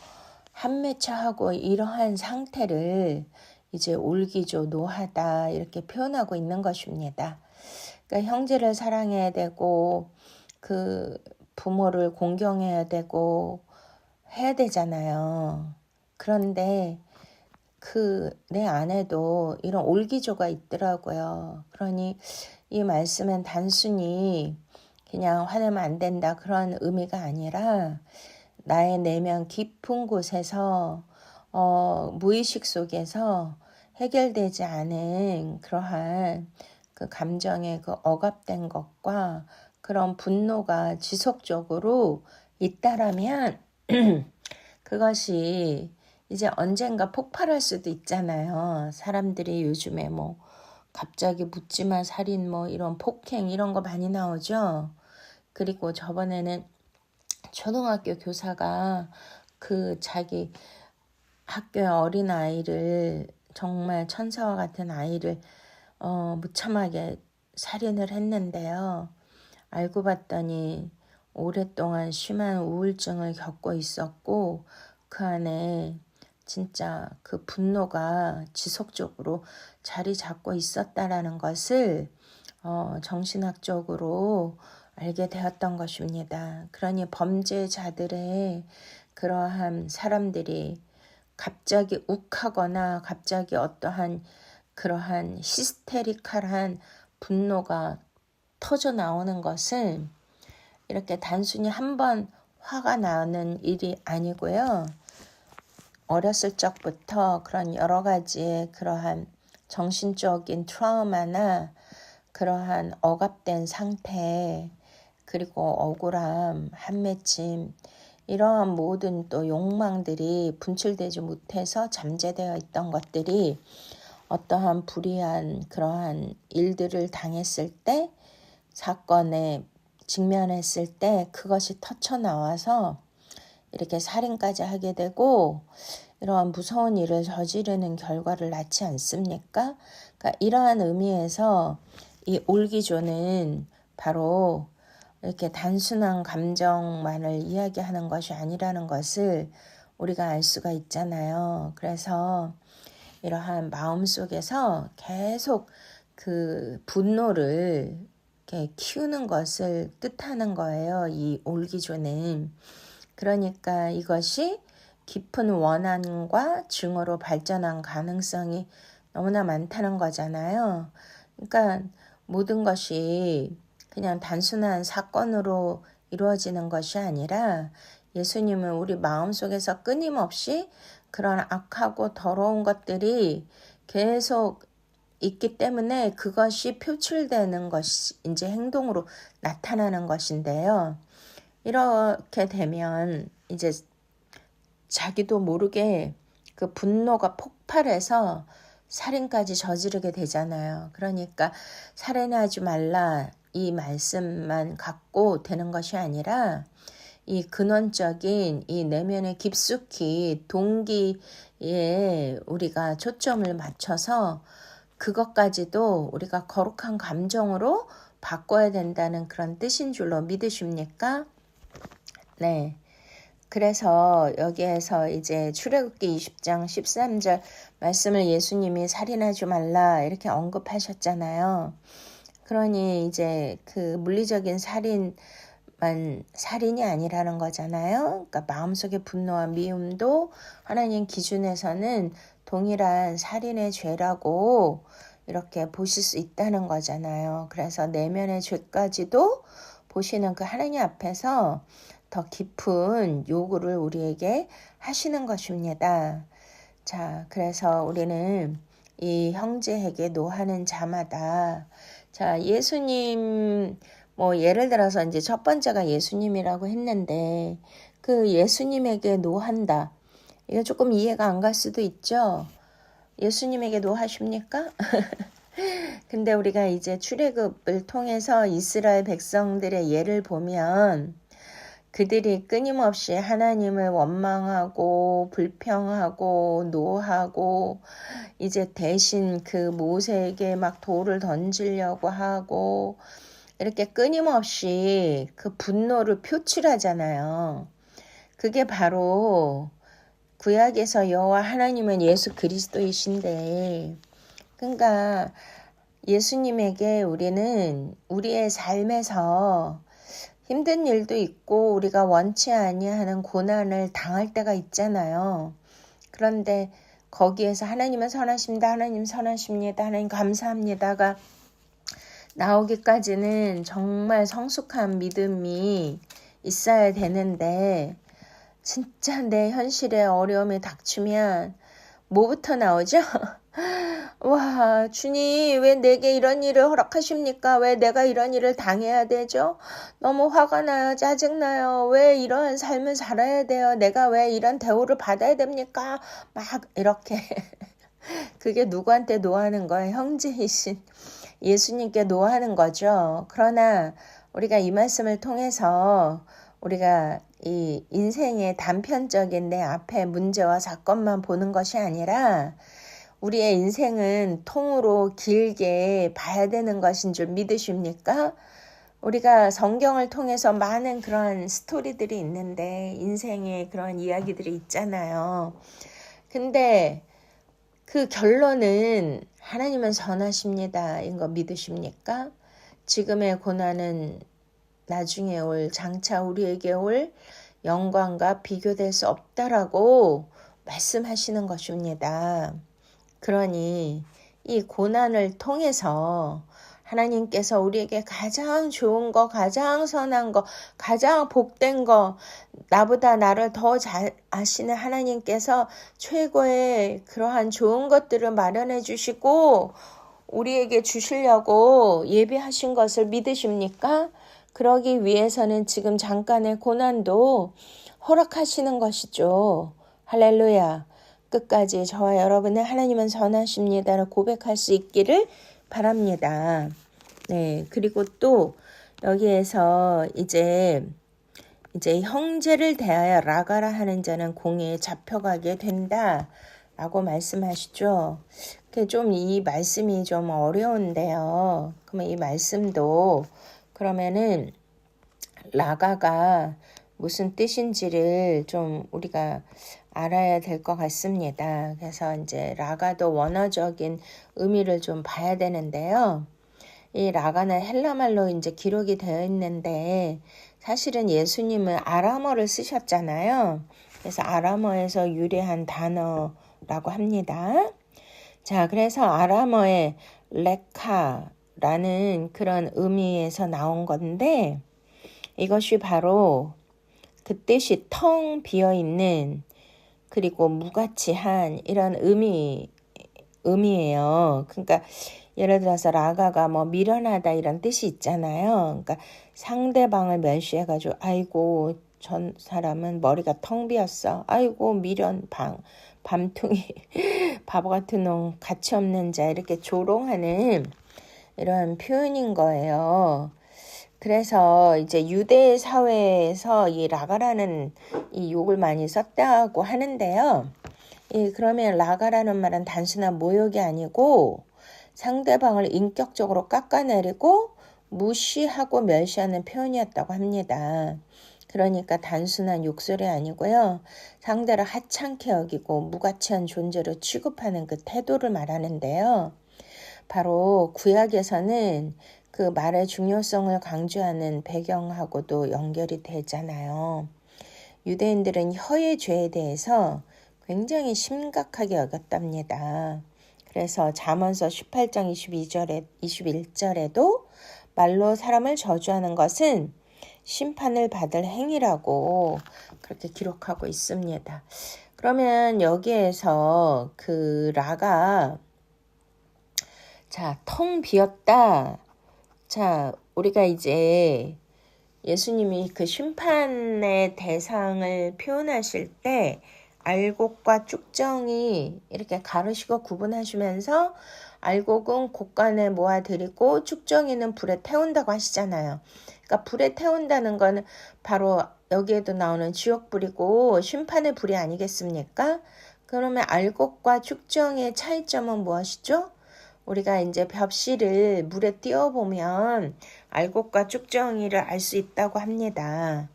한매차하고 이러한 상태를 이제 올기조 노하다 이렇게 표현하고 있는 것입니다. 그러니까 형제를 사랑해야 되고 그 부모를 공경해야 되고 해야 되잖아요. 그런데 그 내 안에도 이런 올기조가 있더라고요. 그러니 이 말씀은 단순히 그냥 화내면 안 된다 그런 의미가 아니라 나의 내면 깊은 곳에서 무의식 속에서 해결되지 않은 그러한 그 감정의 그 억압된 것과 그런 분노가 지속적으로 있다라면 그것이 이제 언젠가 폭발할 수도 있잖아요. 사람들이 요즘에 뭐 갑자기 묻지마 살인 뭐 이런 폭행 이런 거 많이 나오죠. 그리고 저번에는 초등학교 교사가 그 자기 학교의 어린아이를 정말 천사와 같은 아이를 무참하게 살인을 했는데요. 알고 봤더니 오랫동안 심한 우울증을 겪고 있었고 그 안에 진짜 그 분노가 지속적으로 자리 잡고 있었다라는 것을 정신학적으로 알게 되었던 것입니다. 그러니 범죄자들의 그러한 사람들이 갑자기 욱하거나 갑자기 어떠한 그러한 히스테리컬한 분노가 터져 나오는 것은 이렇게 단순히 한 번 화가 나는 일이 아니고요. 어렸을 적부터 그런 여러 가지의 그러한 정신적인 트라우마나 그러한 억압된 상태 그리고 억울함, 한맺힘 이러한 모든 또 욕망들이 분출되지 못해서 잠재되어 있던 것들이 어떠한 불의한 그러한 일들을 당했을 때 사건에 직면했을 때 그것이 터쳐나와서 이렇게 살인까지 하게 되고 이러한 무서운 일을 저지르는 결과를 낳지 않습니까? 그러니까 이러한 의미에서 이 올기조는 바로 이렇게 단순한 감정만을 이야기하는 것이 아니라는 것을 우리가 알 수가 있잖아요. 그래서 이러한 마음 속에서 계속 그 분노를 이렇게 키우는 것을 뜻하는 거예요. 이 올기조는. 그러니까 이것이 깊은 원한과 증오로 발전한 가능성이 너무나 많다는 거잖아요. 그러니까 모든 것이 그냥 단순한 사건으로 이루어지는 것이 아니라 예수님은 우리 마음속에서 끊임없이 그런 악하고 더러운 것들이 계속 있기 때문에 그것이 표출되는 것이 이제 행동으로 나타나는 것인데요. 이렇게 되면 이제 자기도 모르게 그 분노가 폭발해서 살인까지 저지르게 되잖아요. 그러니까 살인하지 말라 이 말씀만 갖고 되는 것이 아니라 이 근원적인 이 내면에 깊숙이 동기에 우리가 초점을 맞춰서 그것까지도 우리가 거룩한 감정으로 바꿔야 된다는 그런 뜻인 줄로 믿으십니까? 네. 그래서 여기에서 이제 출애굽기 20장 13절 말씀을 예수님이 살인하지 말라 이렇게 언급하셨잖아요. 그러니 이제 그 물리적인 살인이 아니라는 거잖아요. 그러니까 마음속의 분노와 미움도 하나님 기준에서는 동일한 살인의 죄라고 이렇게 보실 수 있다는 거잖아요. 그래서 내면의 죄까지도 보시는 그 하나님 앞에서 더 깊은 요구를 우리에게 하시는 것입니다. 자, 그래서 우리는 이 형제에게 노하는 자마다 자, 예수님 뭐 예를 들어서 이제 첫 번째가 예수님이라고 했는데 그 예수님에게 노한다. 이거 조금 이해가 안 갈 수도 있죠. 예수님에게 노하십니까? 근데 우리가 이제 출애굽을 통해서 이스라엘 백성들의 예를 보면 그들이 끊임없이 하나님을 원망하고 불평하고 노하고 이제 대신 그 모세에게 막 돌을 던지려고 하고 이렇게 끊임없이 그 분노를 표출하잖아요. 그게 바로 구약에서 여호와 하나님은 예수 그리스도이신데, 그러니까 예수님에게 우리는 우리의 삶에서 힘든 일도 있고 우리가 원치 아니하는 고난을 당할 때가 있잖아요. 그런데 거기에서 하나님은 선하십니다. 하나님 선하십니다. 하나님 감사합니다가 나오기까지는 정말 성숙한 믿음이 있어야 되는데 진짜 내 현실에 어려움이 닥치면 뭐부터 나오죠? 와, 주님, 왜 내게 이런 일을 허락하십니까? 왜 내가 이런 일을 당해야 되죠? 너무 화가 나요. 짜증나요. 왜 이런 삶을 살아야 돼요? 내가 왜 이런 대우를 받아야 됩니까? 막 이렇게. 그게 누구한테 노하는 거예요? 형제이신 예수님께 노하는 거죠. 그러나 우리가 이 말씀을 통해서 우리가 이 인생의 단편적인 내 앞에 문제와 사건만 보는 것이 아니라 우리의 인생은 통으로 길게 봐야 되는 것인 줄 믿으십니까? 우리가 성경을 통해서 많은 그런 스토리들이 있는데 인생의 그런 이야기들이 있잖아요. 근데 그 결론은 하나님은 선하십니다. 인 거 믿으십니까? 지금의 고난은 나중에 올 장차 우리에게 올 영광과 비교될 수 없다라고 말씀하시는 것입니다. 그러니 이 고난을 통해서 하나님께서 우리에게 가장 좋은 거, 가장 선한 거, 가장 복된 거, 나보다 나를 더 잘 아시는 하나님께서 최고의 그러한 좋은 것들을 마련해 주시고 우리에게 주시려고 예비하신 것을 믿으십니까? 그러기 위해서는 지금 잠깐의 고난도 허락하시는 것이죠. 할렐루야. 끝까지 저와 여러분은 하나님은 선하십니다를 고백할 수 있기를 바랍니다. 네, 그리고 또 여기에서 이제 형제를 대하여 라가라 하는 자는 공에 잡혀가게 된다 라고 말씀하시죠. 좀 이 말씀이 좀 어려운데요. 그러면 이 말씀도 그러면은 라가가 무슨 뜻인지를 좀 우리가 알아야 될 것 같습니다. 그래서 이제 라가도 원어적인 의미를 좀 봐야 되는데요. 이 라가는 헬라말로 이제 기록이 되어 있는데 사실은 예수님은 아람어를 쓰셨잖아요. 그래서 아람어에서 유래한 단어라고 합니다. 자, 그래서 아람어의 레카라는 그런 의미에서 나온 건데 이것이 바로 그 뜻이 텅 비어있는 그리고 무가치한 이런 의미예요. 그러니까 예를 들어서 라가가 뭐 미련하다 이런 뜻이 있잖아요. 그러니까 상대방을 멸시해가지고 아이고 전 사람은 머리가 텅 비었어. 아이고 미련 밤퉁이 바보 같은 놈 가치 없는 자 이렇게 조롱하는 이런 표현인 거예요. 그래서 이제 유대 사회에서 이 라가라는 이 욕을 많이 썼다고 하는데요. 그러면 라가라는 말은 단순한 모욕이 아니고 상대방을 인격적으로 깎아내리고 무시하고 멸시하는 표현이었다고 합니다. 그러니까 단순한 욕설이 아니고요. 상대를 하찮게 여기고 무가치한 존재로 취급하는 그 태도를 말하는데요. 바로 구약에서는 그 말의 중요성을 강조하는 배경하고도 연결이 되잖아요. 유대인들은 혀의 죄에 대해서 굉장히 심각하게 여겼답니다. 그래서 잠언서 18장 21절에도 말로 사람을 저주하는 것은 심판을 받을 행위라고 그렇게 기록하고 있습니다. 그러면 여기에서 그 라가 텅 비었다. 자, 우리가 이제 예수님이 그 심판의 대상을 표현하실 때 알곡과 쭉정이 이렇게 가르시고 구분하시면서 알곡은 곳간에 모아드리고 쭉정이는 불에 태운다고 하시잖아요. 그러니까 불에 태운다는 거는 바로 여기에도 나오는 지옥불이고 심판의 불이 아니겠습니까? 그러면 알곡과 쭉정의 차이점은 무엇이죠? 우리가 이제 벽실을 물에 띄워보면 알곡과 쭉정이를 알 수 있다고 합니다.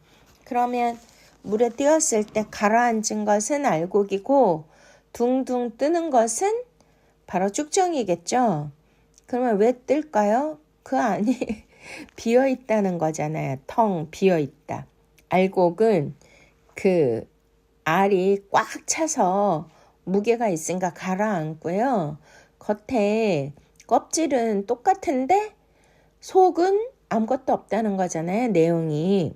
그러면 물에 띄웠을 때 가라앉은 것은 알곡이고 둥둥 뜨는 것은 바로 쭉정이겠죠. 그러면 왜 뜰까요? 그 안이 비어 있다는 거잖아요. 텅 비어 있다. 알곡은 그 알이 꽉 차서 무게가 있으니까 가라앉고요. 겉에 껍질은 똑같은데 속은 아무것도 없다는 거잖아요. 내용이.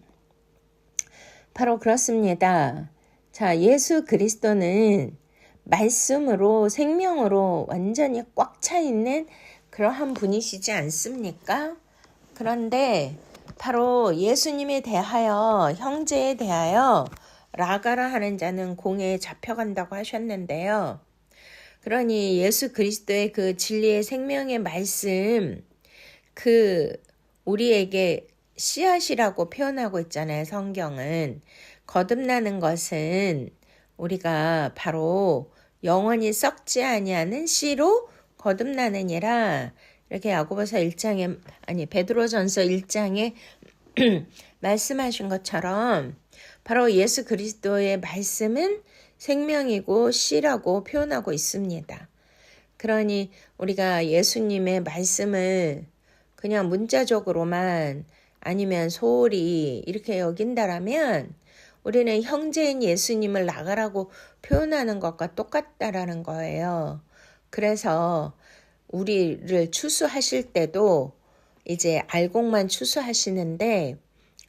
바로 그렇습니다. 자, 예수 그리스도는 말씀으로 생명으로 완전히 꽉 차 있는 그러한 분이시지 않습니까? 그런데 바로 예수님에 대하여 형제에 대하여 라가라 하는 자는 공회에 잡혀간다고 하셨는데요. 그러니 예수 그리스도의 그 진리의 생명의 말씀 그 우리에게 씨앗이라고 표현하고 있잖아요. 성경은. 거듭나는 것은 우리가 바로 영원히 썩지 아니하는 씨로 거듭나느니라. 이렇게 야고보서 1장에 베드로전서 1장에 말씀하신 것처럼 바로 예수 그리스도의 말씀은 생명이고 씨라고 표현하고 있습니다. 그러니 우리가 예수님의 말씀을 그냥 문자적으로만 아니면 소홀히 이렇게 여긴다라면 우리는 형제인 예수님을 나가라고 표현하는 것과 똑같다라는 거예요. 그래서 우리를 추수하실 때도 이제 알곡만 추수하시는데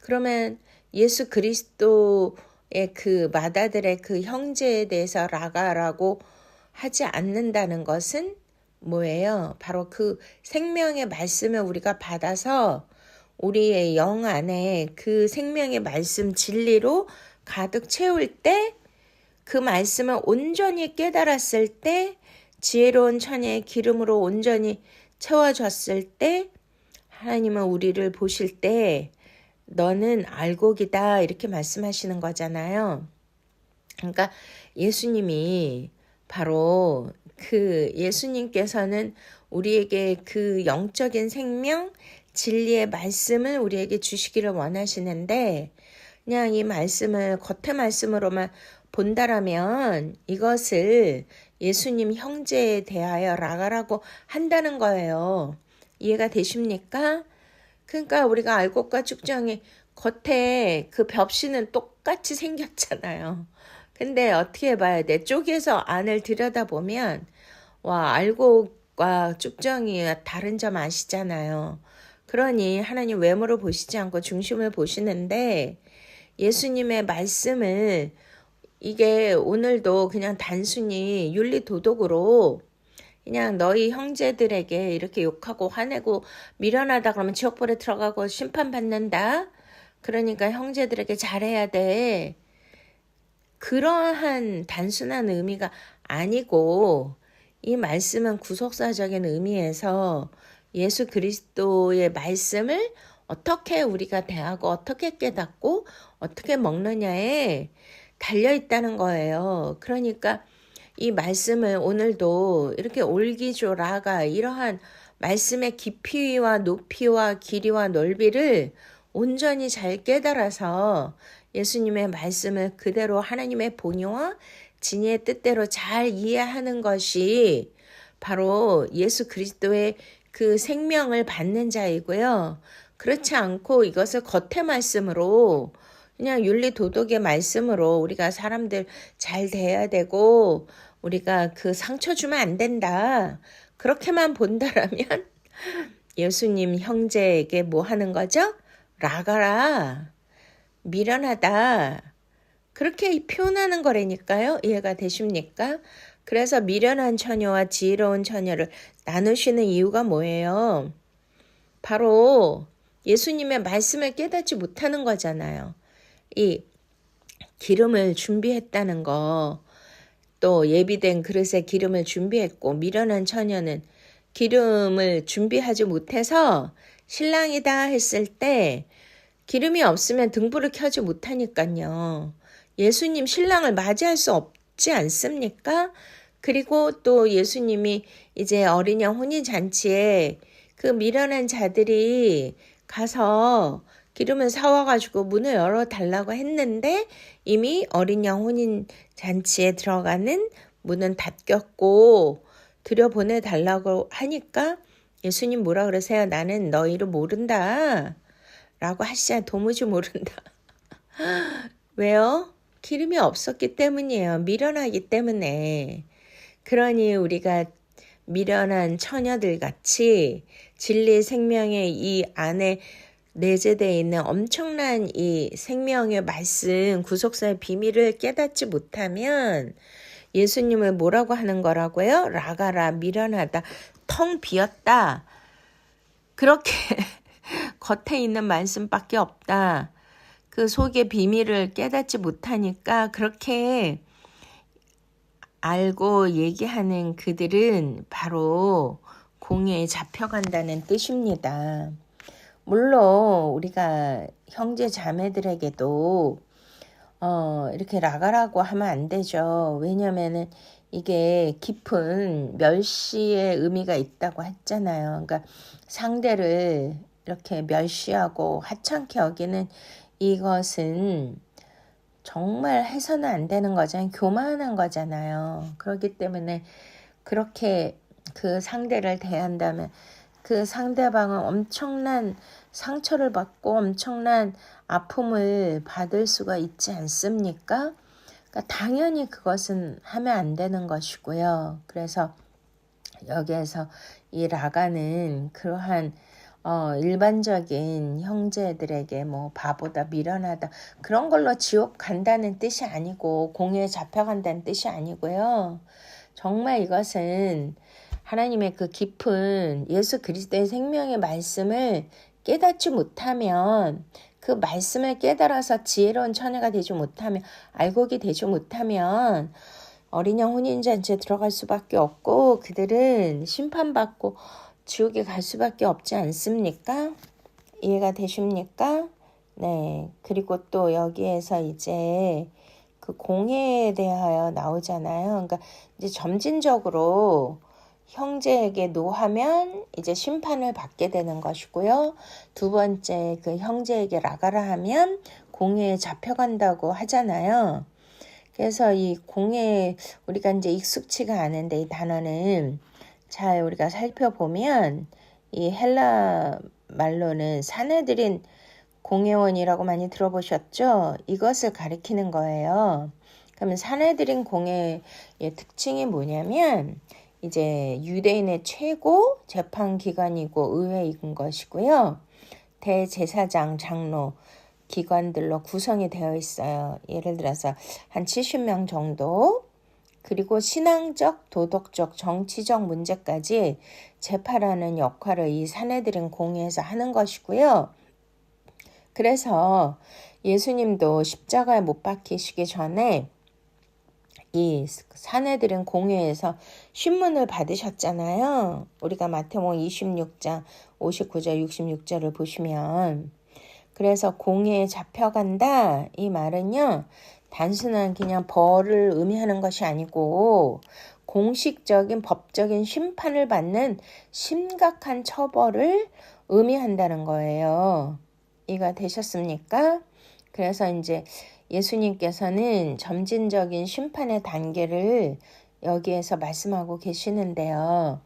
그러면 예수 그리스도의 그 마다들의 그 형제에 대해서 라가라고 하지 않는다는 것은 뭐예요? 바로 그 생명의 말씀을 우리가 받아서 우리의 영 안에 그 생명의 말씀 진리로 가득 채울 때 그 말씀을 온전히 깨달았을 때 지혜로운 처녀의 기름으로 온전히 채워졌을 때 하나님은 우리를 보실 때 너는 알곡이다 이렇게 말씀하시는 거잖아요. 그러니까 예수님이 바로 그 예수님께서는 우리에게 그 영적인 생명, 진리의 말씀을 우리에게 주시기를 원하시는데 그냥 이 말씀을 겉의 말씀으로만 본다라면 이것을 예수님 형제에 대하여 라가라고 한다는 거예요. 이해가 되십니까? 그러니까 우리가 알곡과 쭉정이 겉에 그 벽신은 똑같이 생겼잖아요. 근데 어떻게 봐야 돼? 쪼개서 안을 들여다보면 와 알곡과 쭉정이 다른 점 아시잖아요. 그러니 하나님 외모를 보시지 않고 중심을 보시는데 예수님의 말씀을 이게 오늘도 그냥 단순히 윤리도덕으로 그냥 너희 형제들에게 이렇게 욕하고 화내고 미련하다 그러면 지옥불에 들어가고 심판받는다. 그러니까 형제들에게 잘해야 돼. 그러한 단순한 의미가 아니고 이 말씀은 구속사적인 의미에서 예수 그리스도의 말씀을 어떻게 우리가 대하고 어떻게 깨닫고 어떻게 먹느냐에 달려있다는 거예요. 그러니까 이 말씀을 오늘도 이렇게 올기조라가 이러한 말씀의 깊이와 높이와 길이와 넓이를 온전히 잘 깨달아서 예수님의 말씀을 그대로 하나님의 본의와 진리의 뜻대로 잘 이해하는 것이 바로 예수 그리스도의 그 생명을 받는 자이고요. 그렇지 않고 이것을 겉의 말씀으로 그냥 윤리도덕의 말씀으로 우리가 사람들 잘 대해야 되고 우리가 그 상처 주면 안 된다. 그렇게만 본다라면 예수님 형제에게 뭐 하는 거죠? 라가라. 미련하다. 그렇게 표현하는 거라니까요. 이해가 되십니까? 그래서 미련한 처녀와 지혜로운 처녀를 나누시는 이유가 뭐예요? 바로 예수님의 말씀을 깨닫지 못하는 거잖아요. 이 기름을 준비했다는 거, 또 예비된 그릇에 기름을 준비했고 미련한 처녀는 기름을 준비하지 못해서 신랑이다 했을 때 기름이 없으면 등불을 켜지 못하니까요. 예수님 신랑을 맞이할 수 없지 않습니까? 그리고 또 예수님이 이제 어린 양 혼인잔치에 그 미련한 자들이 가서 기름을 사와가지고 문을 열어달라고 했는데 이미 어린 양 혼인잔치에 들어가는 문은 닫혔고 들여보내달라고 하니까 예수님 뭐라 그러세요? 나는 너희를 모른다 라고 하시잖아요. 도무지 모른다. 왜요? 기름이 없었기 때문이에요. 미련하기 때문에. 그러니 우리가 미련한 처녀들 같이 진리 생명의 이 안에 내재되어 있는 엄청난 이 생명의 말씀, 구속사의 비밀을 깨닫지 못하면 예수님을 뭐라고 하는 거라고요? 라가라, 미련하다, 텅 비었다. 그렇게 겉에 있는 말씀밖에 없다. 그 속의 비밀을 깨닫지 못하니까 그렇게 알고 얘기하는 그들은 바로 공회에 잡혀간다는 뜻입니다. 물론 우리가 형제 자매들에게도 이렇게 라가라고 하면 안 되죠. 왜냐면은 이게 깊은 멸시의 의미가 있다고 했잖아요. 그러니까 상대를 이렇게 멸시하고 하찮게 여기는 이것은 정말 해서는 안 되는 거잖아요. 교만한 거잖아요. 그렇기 때문에 그렇게 그 상대를 대한다면 그 상대방은 엄청난 상처를 받고 엄청난 아픔을 받을 수가 있지 않습니까? 그러니까 당연히 그것은 하면 안 되는 것이고요. 그래서 여기에서 이 라가는 그러한 일반적인 형제들에게 뭐 바보다 미련하다 그런 걸로 지옥 간다는 뜻이 아니고 공회에 잡혀간다는 뜻이 아니고요. 정말 이것은 하나님의 그 깊은 예수 그리스도의 생명의 말씀을 깨닫지 못하면 그 말씀을 깨달아서 지혜로운 처녀가 되지 못하면 알곡이 되지 못하면 어린 양 혼인잔치에 들어갈 수밖에 없고 그들은 심판받고 지옥에 갈 수밖에 없지 않습니까? 이해가 되십니까? 네. 그리고 또 여기에서 이제 그 공회에 대하여 나오잖아요. 그러니까 이제 점진적으로 형제에게 노하면 이제 심판을 받게 되는 것이고요. 두 번째 그 형제에게 라가라 하면 공회에 잡혀간다고 하잖아요. 그래서 이 공회 우리가 이제 익숙치가 않은데 이 단어는 잘 우리가 살펴보면 이 헬라 말로는 사내들인 공회원이라고 많이 들어보셨죠? 이것을 가리키는 거예요. 그러면 사내들인 공회의 특징이 뭐냐면 이제 유대인의 최고 재판기관이고 의회인 것이고요. 대제사장, 장로 기관들로 구성이 되어 있어요. 예를 들어서 한 70명 정도. 그리고 신앙적, 도덕적, 정치적 문제까지 재판하는 역할을 이 사내들인 공회에서 하는 것이고요. 그래서 예수님도 십자가에 못 박히시기 전에 이 사내들인 공회에서 신문을 받으셨잖아요. 우리가 마태복음 26장 59절 66절을 보시면 그래서 공회에 잡혀간다 이 말은요. 단순한 그냥 벌을 의미하는 것이 아니고 공식적인 법적인 심판을 받는 심각한 처벌을 의미한다는 거예요. 이해가 되셨습니까? 그래서 이제 예수님께서는 점진적인 심판의 단계를 여기에서 말씀하고 계시는데요.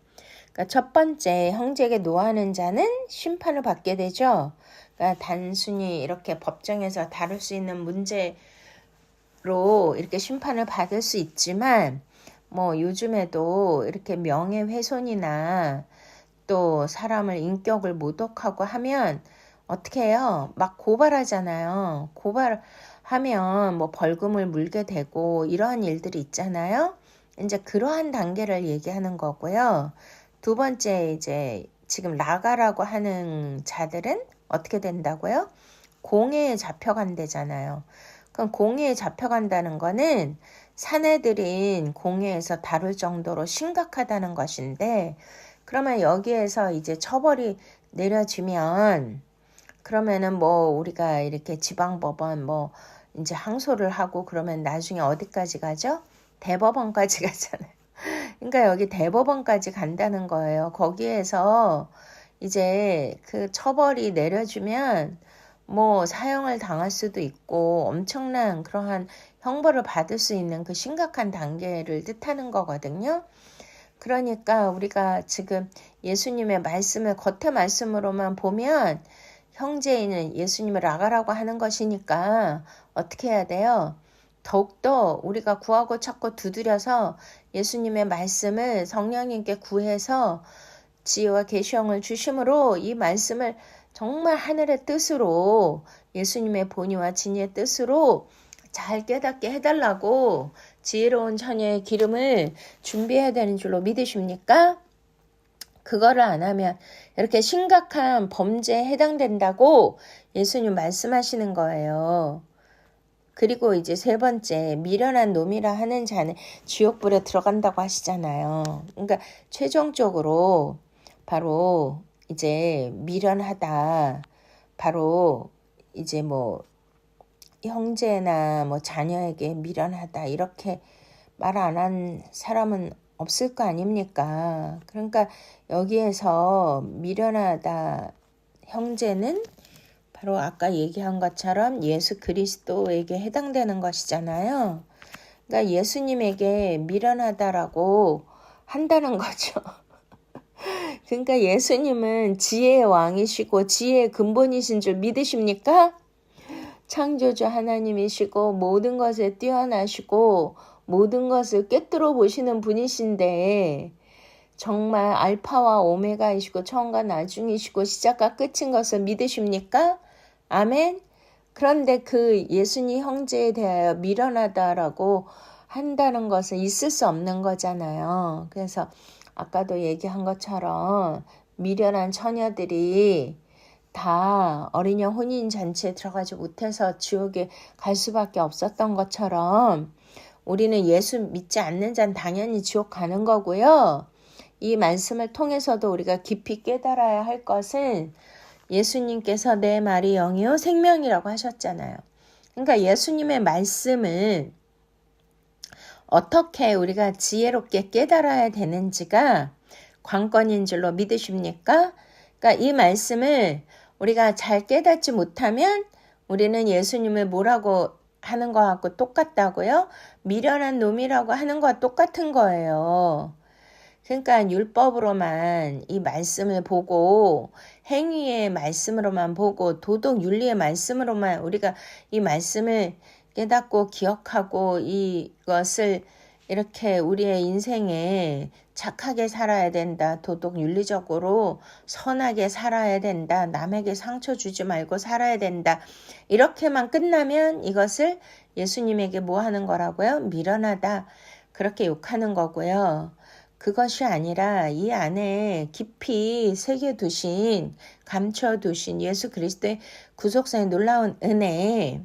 그러니까 첫 번째 형제에게 노하는 자는 심판을 받게 되죠. 그러니까 단순히 이렇게 법정에서 다룰 수 있는 문제로 이렇게 심판을 받을 수 있지만 뭐 요즘에도 이렇게 명예훼손이나 또 사람을 인격을 모독하고 하면 어떻게 해요? 막 고발하잖아요. 고발하면 뭐 벌금을 물게 되고 이러한 일들이 있잖아요. 이제 그러한 단계를 얘기하는 거고요. 두 번째 이제 지금 라가라고 하는 자들은 어떻게 된다고요? 공회에 잡혀간대잖아요. 그럼 공회에 잡혀간다는 거는 사내들인 공회에서 다룰 정도로 심각하다는 것인데, 그러면 여기에서 이제 처벌이 내려지면 그러면은 뭐 우리가 이렇게 지방법원 뭐 이제 항소를 하고 그러면 나중에 어디까지 가죠? 대법원까지 가잖아요. 그러니까 여기 대법원까지 간다는 거예요. 거기에서 이제 그 처벌이 내려주면 뭐 사형을 당할 수도 있고 엄청난 그러한 형벌을 받을 수 있는 그 심각한 단계를 뜻하는 거거든요. 그러니까 우리가 지금 예수님의 말씀을 겉의 말씀으로만 보면 형제인은 예수님을 라가라고 하는 것이니까 어떻게 해야 돼요? 더욱더 우리가 구하고 찾고 두드려서 예수님의 말씀을 성령님께 구해서 지혜와 계시형을 주심으로 이 말씀을 정말 하늘의 뜻으로 예수님의 본의와 진리의 뜻으로 잘 깨닫게 해달라고 지혜로운 처녀의 기름을 준비해야 되는 줄로 믿으십니까? 그거를 안 하면 이렇게 심각한 범죄에 해당된다고 예수님 말씀하시는 거예요. 그리고 이제 세 번째, 미련한 놈이라 하는 자는 지옥불에 들어간다고 하시잖아요. 그러니까 최종적으로 바로 이제 미련하다, 바로 이제 뭐 형제나 뭐 자녀에게 미련하다 이렇게 말 안 한 사람은 없을 거 아닙니까? 그러니까 여기에서 미련하다 형제는 바로 아까 얘기한 것처럼 예수 그리스도에게 해당되는 것이잖아요. 그러니까 예수님에게 미련하다라고 한다는 거죠. 그러니까 예수님은 지혜의 왕이시고 지혜의 근본이신 줄 믿으십니까? 창조주 하나님이시고 모든 것에 뛰어나시고 모든 것을 꿰뚫어 보시는 분이신데 정말 알파와 오메가이시고 처음과 나중이시고 시작과 끝인 것을 믿으십니까? 아멘. 그런데 그 예수님 형제에 대하여 미련하다라고 한다는 것은 있을 수 없는 거잖아요. 그래서 아까도 얘기한 것처럼 미련한 처녀들이 다 어린양 혼인잔치에 들어가지 못해서 지옥에 갈 수밖에 없었던 것처럼 우리는 예수 믿지 않는 자는 당연히 지옥 가는 거고요. 이 말씀을 통해서도 우리가 깊이 깨달아야 할 것은 예수님께서 내 말이 영이요 생명이라고 하셨잖아요. 그러니까 예수님의 말씀을 어떻게 우리가 지혜롭게 깨달아야 되는지가 관건인 줄로 믿으십니까? 그러니까 이 말씀을 우리가 잘 깨닫지 못하면 우리는 예수님을 뭐라고 하는 것하고 똑같다고요? 미련한 놈이라고 하는 것과 똑같은 거예요. 그러니까 율법으로만 이 말씀을 보고 행위의 말씀으로만 보고 도덕 윤리의 말씀으로만 우리가 이 말씀을 깨닫고 기억하고 이것을 이렇게 우리의 인생에 착하게 살아야 된다. 도덕 윤리적으로 선하게 살아야 된다. 남에게 상처 주지 말고 살아야 된다. 이렇게만 끝나면 이것을 예수님에게 뭐 하는 거라고요? 미련하다. 그렇게 욕하는 거고요. 그것이 아니라 이 안에 깊이 새겨두신, 감춰두신 예수 그리스도의 구속사의 놀라운 은혜,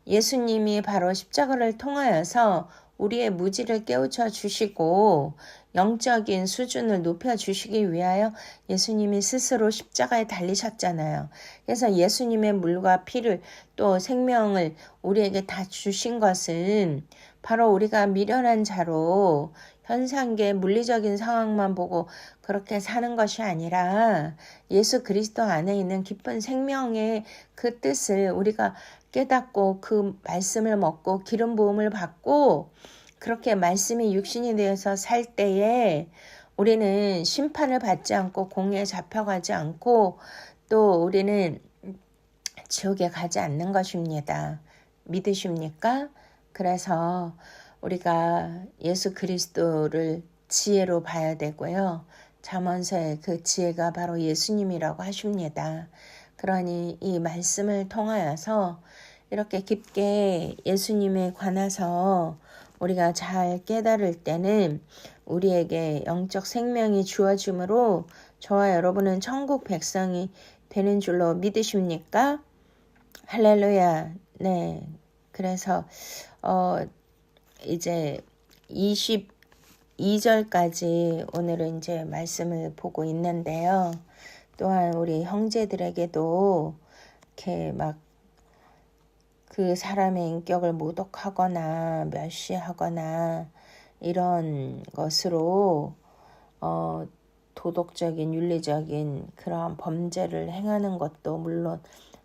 예수님이 바로 십자가를 통하여서 우리의 무지를 깨우쳐 주시고 영적인 수준을 높여 주시기 위하여 예수님이 스스로 십자가에 달리셨잖아요. 그래서 예수님의 물과 피를 또 생명을 우리에게 다 주신 것은 바로 우리가 미련한 자로 현상계 물리적인 상황만 보고 그렇게 사는 것이 아니라 예수 그리스도 안에 있는 깊은 생명의 그 뜻을 우리가 깨닫고 그 말씀을 먹고 기름 부음을 받고 그렇게 말씀이 육신이 되어서 살 때에 우리는 심판을 받지 않고 공에 잡혀가지 않고 또 우리는 지옥에 가지 않는 것입니다. 믿으십니까? 그래서 우리가 예수 그리스도를 지혜로 봐야 되고요. 잠언서의 그 지혜가 바로 예수님이라고 하십니다. 그러니 이 말씀을 통하여서 이렇게 깊게 예수님에 관해서 우리가 잘 깨달을 때는 우리에게 영적 생명이 주어지므로 저와 여러분은 천국 백성이 되는 줄로 믿으십니까? 할렐루야. 네. 그래서 이제 22절까지 오늘은 이제 말씀을 보고 있는데요. 또한 우리 형제들에게도 이렇게 막 그 사람의 인격을 모독하거나 멸시하거나 이런 것으로 도덕적인 윤리적인 그러한 범죄를 행하는 것도 물론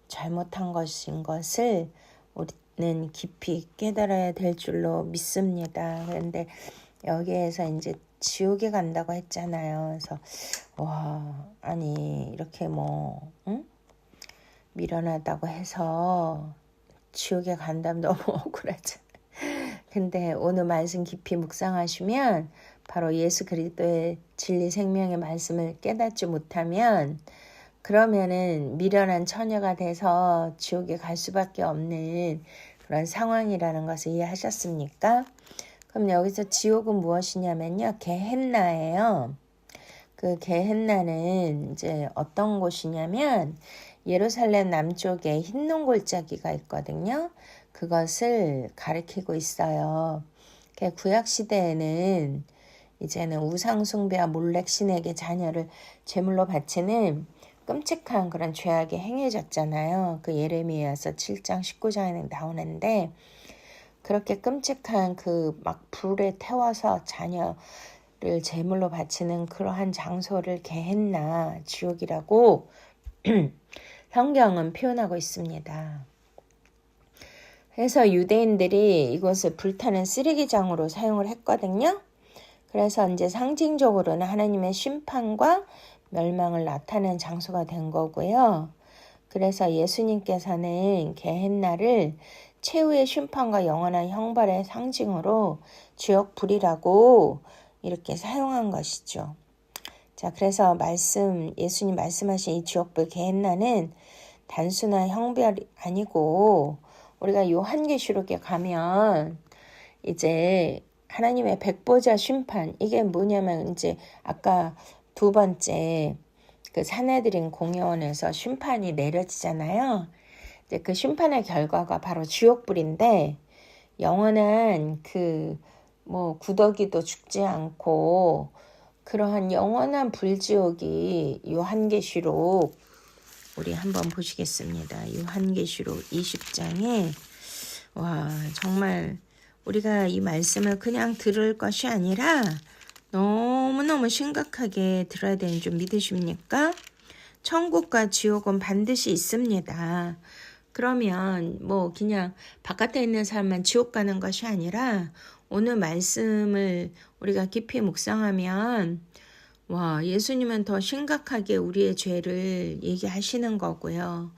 잘못한 것인 것을 우리는 깊이 깨달아야 될 줄로 믿습니다. 그런데 여기에서 이제 지옥에 간다고 했잖아요. 그래서 아니 이렇게 미련하다고 해서 지옥에 간다면 너무 억울하잖아요. 근데 오늘 말씀 깊이 묵상하시면 바로 예수 그리스도의 진리 생명의 말씀을 깨닫지 못하면 그러면은 미련한 처녀가 돼서 지옥에 갈 수밖에 없는 그런 상황이라는 것을 이해하셨습니까? 그럼 여기서 지옥은 무엇이냐면요. 게헨나예요. 그 게헨나는 이제 어떤 곳이냐면 예루살렘 남쪽에 흰 골짜기가 있거든요. 그것을 가리키고 있어요. 구약 시대에는 이제는 우상 숭배와 몰렉 신에게 자녀를 제물로 바치는 끔찍한 그런 죄악이 행해졌잖아요. 그 예레미야서 7장 19장에는 나오는데 그렇게 끔찍한 그 막 불에 태워서 자녀를 제물로 바치는 그러한 장소를 게헨나 지옥이라고 성경은 표현하고 있습니다. 그래서 유대인들이 이것을 불타는 쓰레기장으로 사용을 했거든요. 그래서 이제 상징적으로는 하나님의 심판과 멸망을 나타내는 장소가 된 거고요. 그래서 예수님께서는 게헨나를 최후의 심판과 영원한 형벌의 상징으로 지옥불이라고 이렇게 사용한 것이죠. 자, 그래서 예수님 말씀하신 이 지옥불 게헨나는 단순한 형벌이 아니고 우리가 요한계시록에 가면 이제 하나님의 백보자 심판 이게 뭐냐면 이제 아까 두 번째 그 사내들인 공회원에서 심판이 내려지잖아요. 이제 그 심판의 결과가 바로 지옥불인데 영원한 구더기도 죽지 않고 그러한 영원한 불지옥이 요한계시록 우리 한번 보시겠습니다. 요한계시록 20장에 정말 우리가 이 말씀을 그냥 들을 것이 아니라 너무너무 심각하게 들어야 되는 줄 믿으십니까? 천국과 지옥은 반드시 있습니다. 그러면 그냥 바깥에 있는 사람만 지옥 가는 것이 아니라 오늘 말씀을 우리가 깊이 묵상하면 예수님은 더 심각하게 우리의 죄를 얘기하시는 거고요.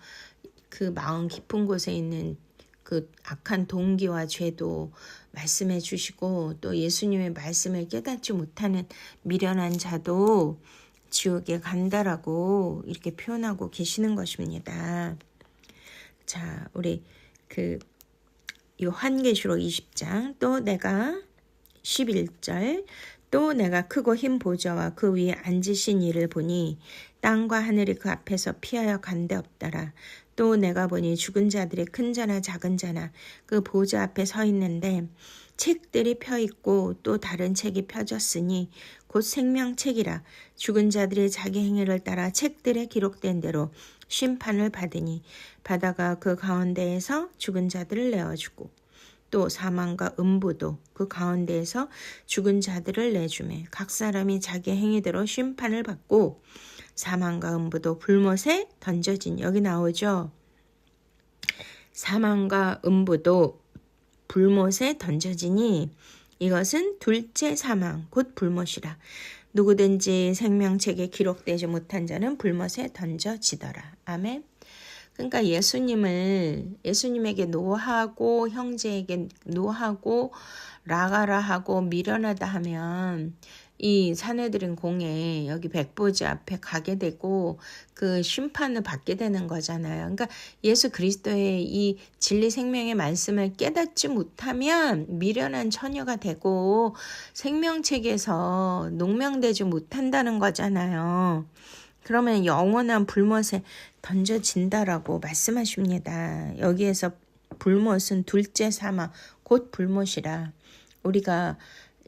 그 마음 깊은 곳에 있는 그 악한 동기와 죄도 말씀해 주시고 또 예수님의 말씀을 깨닫지 못하는 미련한 자도 지옥에 간다라고 이렇게 표현하고 계시는 것입니다. 자, 우리 요한계시록 20장 또 내가 11절 또 내가 크고 흰 보좌와 그 위에 앉으신 이를 보니 땅과 하늘이 그 앞에서 피하여 간데 없더라. 또 내가 보니 죽은 자들의 큰 자나 작은 자나 그 보좌 앞에 서 있는데 책들이 펴 있고 또 다른 책이 펴졌으니 곧 생명책이라. 죽은 자들의 자기 행위를 따라 책들에 기록된 대로 심판을 받으니 바다가 그 가운데에서 죽은 자들을 내어주고 또 사망과 음부도 그 가운데에서 죽은 자들을 내주매 각 사람이 자기 행위대로 심판을 받고 사망과 음부도 불못에 던져진. 여기 나오죠. 사망과 음부도 불못에 던져지니 이것은 둘째 사망 곧 불못이라. 누구든지 생명책에 기록되지 못한 자는 불못에 던져지더라. 아멘. 그러니까 예수님에게 노하고 형제에게 노하고 라가라 하고 미련하다 하면 이 사내들인 공에 여기 백보자 앞에 가게 되고 그 심판을 받게 되는 거잖아요. 그러니까 예수 그리스도의 이 진리 생명의 말씀을 깨닫지 못하면 미련한 처녀가 되고 생명책에서 농명되지 못한다는 거잖아요. 그러면 영원한 불못에 던져진다라고 말씀하십니다. 여기에서 불못은 둘째 사망, 곧 불못이라. 우리가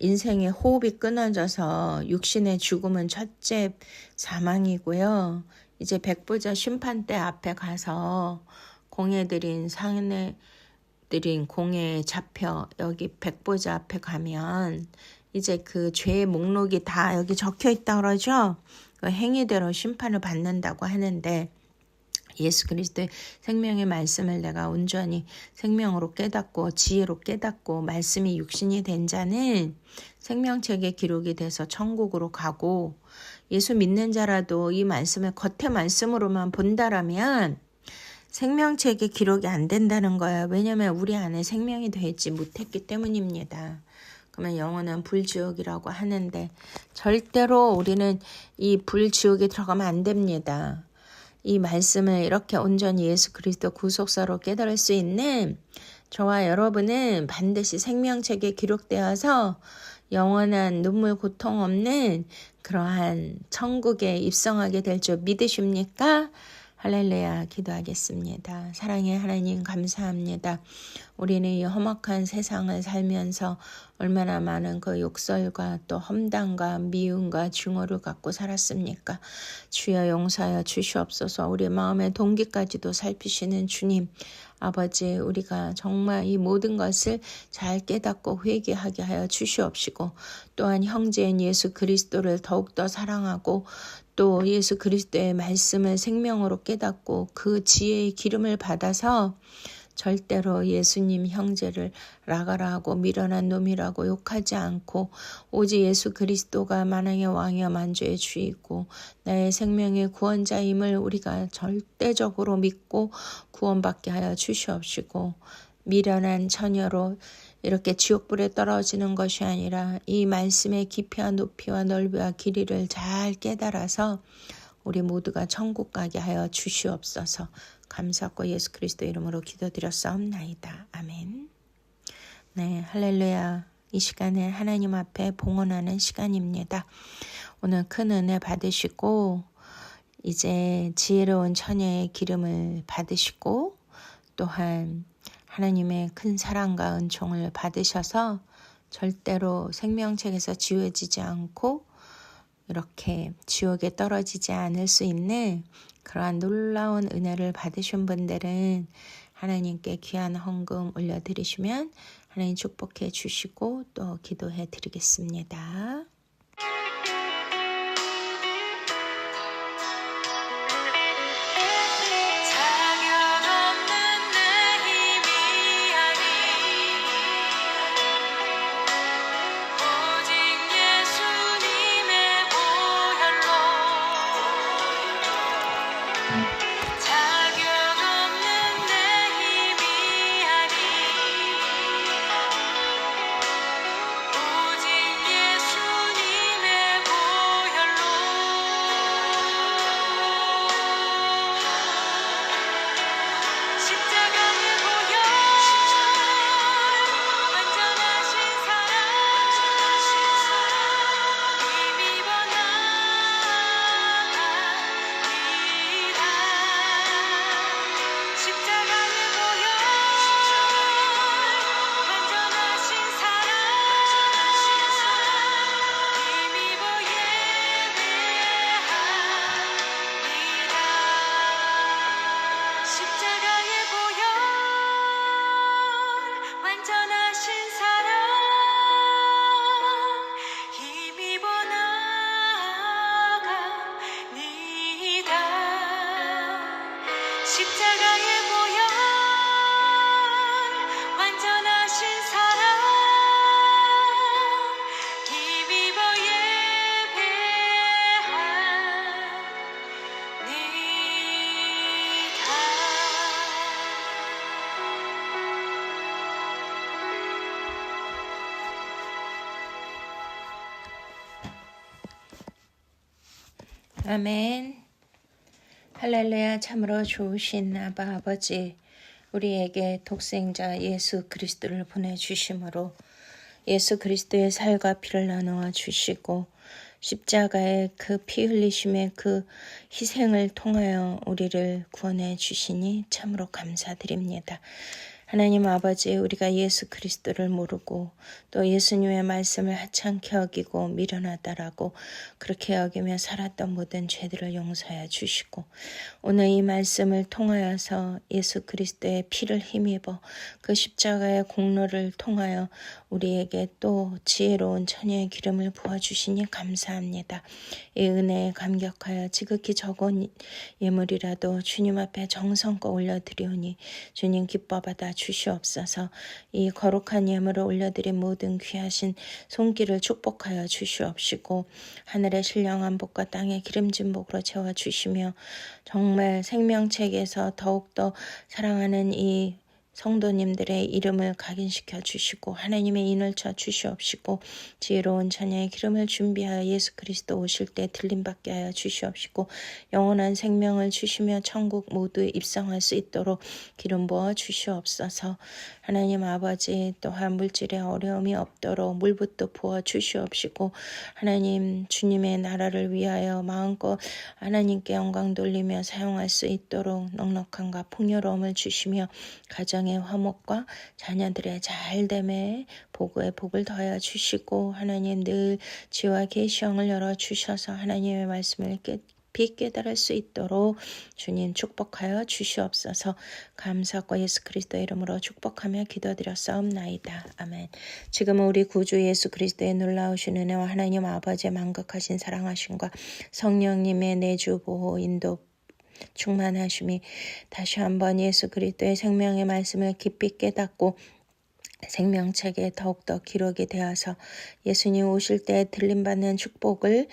인생의 호흡이 끊어져서 육신의 죽음은 첫째 사망이고요. 이제 백보자 심판대 앞에 가서 공예들인 사내들인 공예에 잡혀 여기 백보자 앞에 가면 이제 그 죄의 목록이 다 여기 적혀 있다 그러죠. 그 행위대로 심판을 받는다고 하는데 예수 그리스도의 생명의 말씀을 내가 온전히 생명으로 깨닫고 지혜로 깨닫고 말씀이 육신이 된 자는 생명책에 기록이 돼서 천국으로 가고, 예수 믿는 자라도 이 말씀을 겉의 말씀으로만 본다라면 생명책에 기록이 안 된다는 거예요. 왜냐하면 우리 안에 생명이 되지 못했기 때문입니다. 그러면 영원한 불지옥이라고 하는데 절대로 우리는 이 불지옥에 들어가면 안 됩니다. 이 말씀을 이렇게 온전히 예수 그리스도 구속사로 깨달을 수 있는 저와 여러분은 반드시 생명책에 기록되어서 영원한 눈물 고통 없는 그러한 천국에 입성하게 될 줄 믿으십니까? 할렐루야. 기도하겠습니다. 사랑의 하나님 감사합니다. 우리는 이 험악한 세상을 살면서 얼마나 많은 그 욕설과 또 험담과 미움과 증오를 갖고 살았습니까? 주여 용서하여 주시옵소서. 우리 마음의 동기까지도 살피시는 주님, 아버지, 우리가 정말 이 모든 것을 잘 깨닫고 회개하게 하여 주시옵시고, 또한 형제인 예수 그리스도를 더욱더 사랑하고 또 예수 그리스도의 말씀을 생명으로 깨닫고 그 지혜의 기름을 받아서 절대로 예수님 형제를 라가라 하고 미련한 놈이라고 욕하지 않고 오직 예수 그리스도가 만왕의 왕이여 만주의 주이고 나의 생명의 구원자임을 우리가 절대적으로 믿고 구원받게 하여 주시옵시고, 미련한 처녀로 이렇게 지옥불에 떨어지는 것이 아니라 이 말씀의 깊이와 높이와 넓이와 길이를 잘 깨달아서 우리 모두가 천국 가게 하여 주시옵소서. 감사하고 예수 그리스도 이름으로 기도드렸사옵나이다. 아멘. 네, 할렐루야. 이 시간에 하나님 앞에 봉헌하는 시간입니다. 오늘 큰 은혜 받으시고 이제 지혜로운 처녀의 기름을 받으시고 또한 하나님의 큰 사랑과 은총을 받으셔서 절대로 생명책에서 지워지지 않고 이렇게 지옥에 떨어지지 않을 수 있는 그러한 놀라운 은혜를 받으신 분들은 하나님께 귀한 헌금 올려드리시면 하나님 축복해 주시고 또 기도해 드리겠습니다. 아멘. 할렐루야. 참으로 좋으신 아바 아버지, 우리에게 독생자 예수 그리스도를 보내주심으로 예수 그리스도의 살과 피를 나누어 주시고 십자가의 그 피 흘리심의 그 희생을 통하여 우리를 구원해 주시니 참으로 감사드립니다. 하나님 아버지, 우리가 예수 그리스도를 모르고 또 예수님의 말씀을 하찮게 여기고 미련하다라고 그렇게 여기며 살았던 모든 죄들을 용서해 주시고 오늘 이 말씀을 통하여서 예수 그리스도의 피를 힘입어 그 십자가의 공로를 통하여 우리에게 또 지혜로운 처녀의 기름을 부어주시니 감사합니다. 이 은혜에 감격하여 지극히 적은 예물이라도 주님 앞에 정성껏 올려드리오니 주님 기뻐받아 주시옵소서. 이 거룩한 예물을 올려드린 모든 귀하신 손길을 축복하여 주시옵시고 하늘의 신령한 복과 땅의 기름진 복으로 채워주시며 정말 생명책에서 더욱더 사랑하는 이 성도님들의 이름을 각인시켜 주시고 하나님의 인을 쳐 주시옵시고 지혜로운 처녀의 기름을 준비하여 예수 그리스도 오실 때 들림받게 하여 주시옵시고 영원한 생명을 주시며 천국 모두에 입성할 수 있도록 기름 부어 주시옵소서. 하나님 아버지, 또한 물질에 어려움이 없도록 물붓도 부어 주시옵시고 하나님 주님의 나라를 위하여 마음껏 하나님께 영광 돌리며 사용할 수 있도록 넉넉함과 풍요로움을 주시며 가정의 화목과 자녀들의 잘됨에 보고의 복을 더하여 주시고 하나님 늘 지와 계시형을 열어주셔서 하나님의 말씀을 깊이 깨달을 수 있도록 주님 축복하여 주시옵소서. 감사과 예수 그리스도의 이름으로 축복하며 기도드렸사옵나이다. 아멘. 지금은 우리 구주 예수 그리스도의 놀라우신 은혜와 하나님 아버지의 만극하신 사랑하심과 성령님의 내주 보호 인도 충만하심이 다시 한번 예수 그리스도의 생명의 말씀을 깊이 깨닫고 생명책에 더욱더 기록이 되어서 예수님 오실 때 들림받는 축복을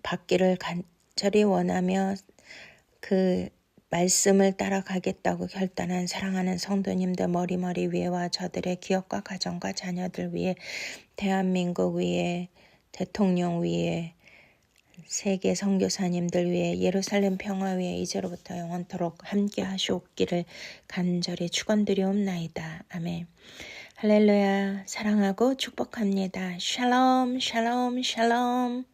받기를 간절히 원하며 그 말씀을 따라가겠다고 결단한 사랑하는 성도님들 머리머리 위에와 저들의 기업과 가정과 자녀들 위에 대한민국 위에 대통령 위에 세계 선교사님들 위해 예루살렘 평화 위에 이제로부터 영원토록 함께 하시옵기를 간절히 축원드리옵나이다. 아멘. 할렐루야. 사랑하고 축복합니다. 샬롬 샬롬 샬롬.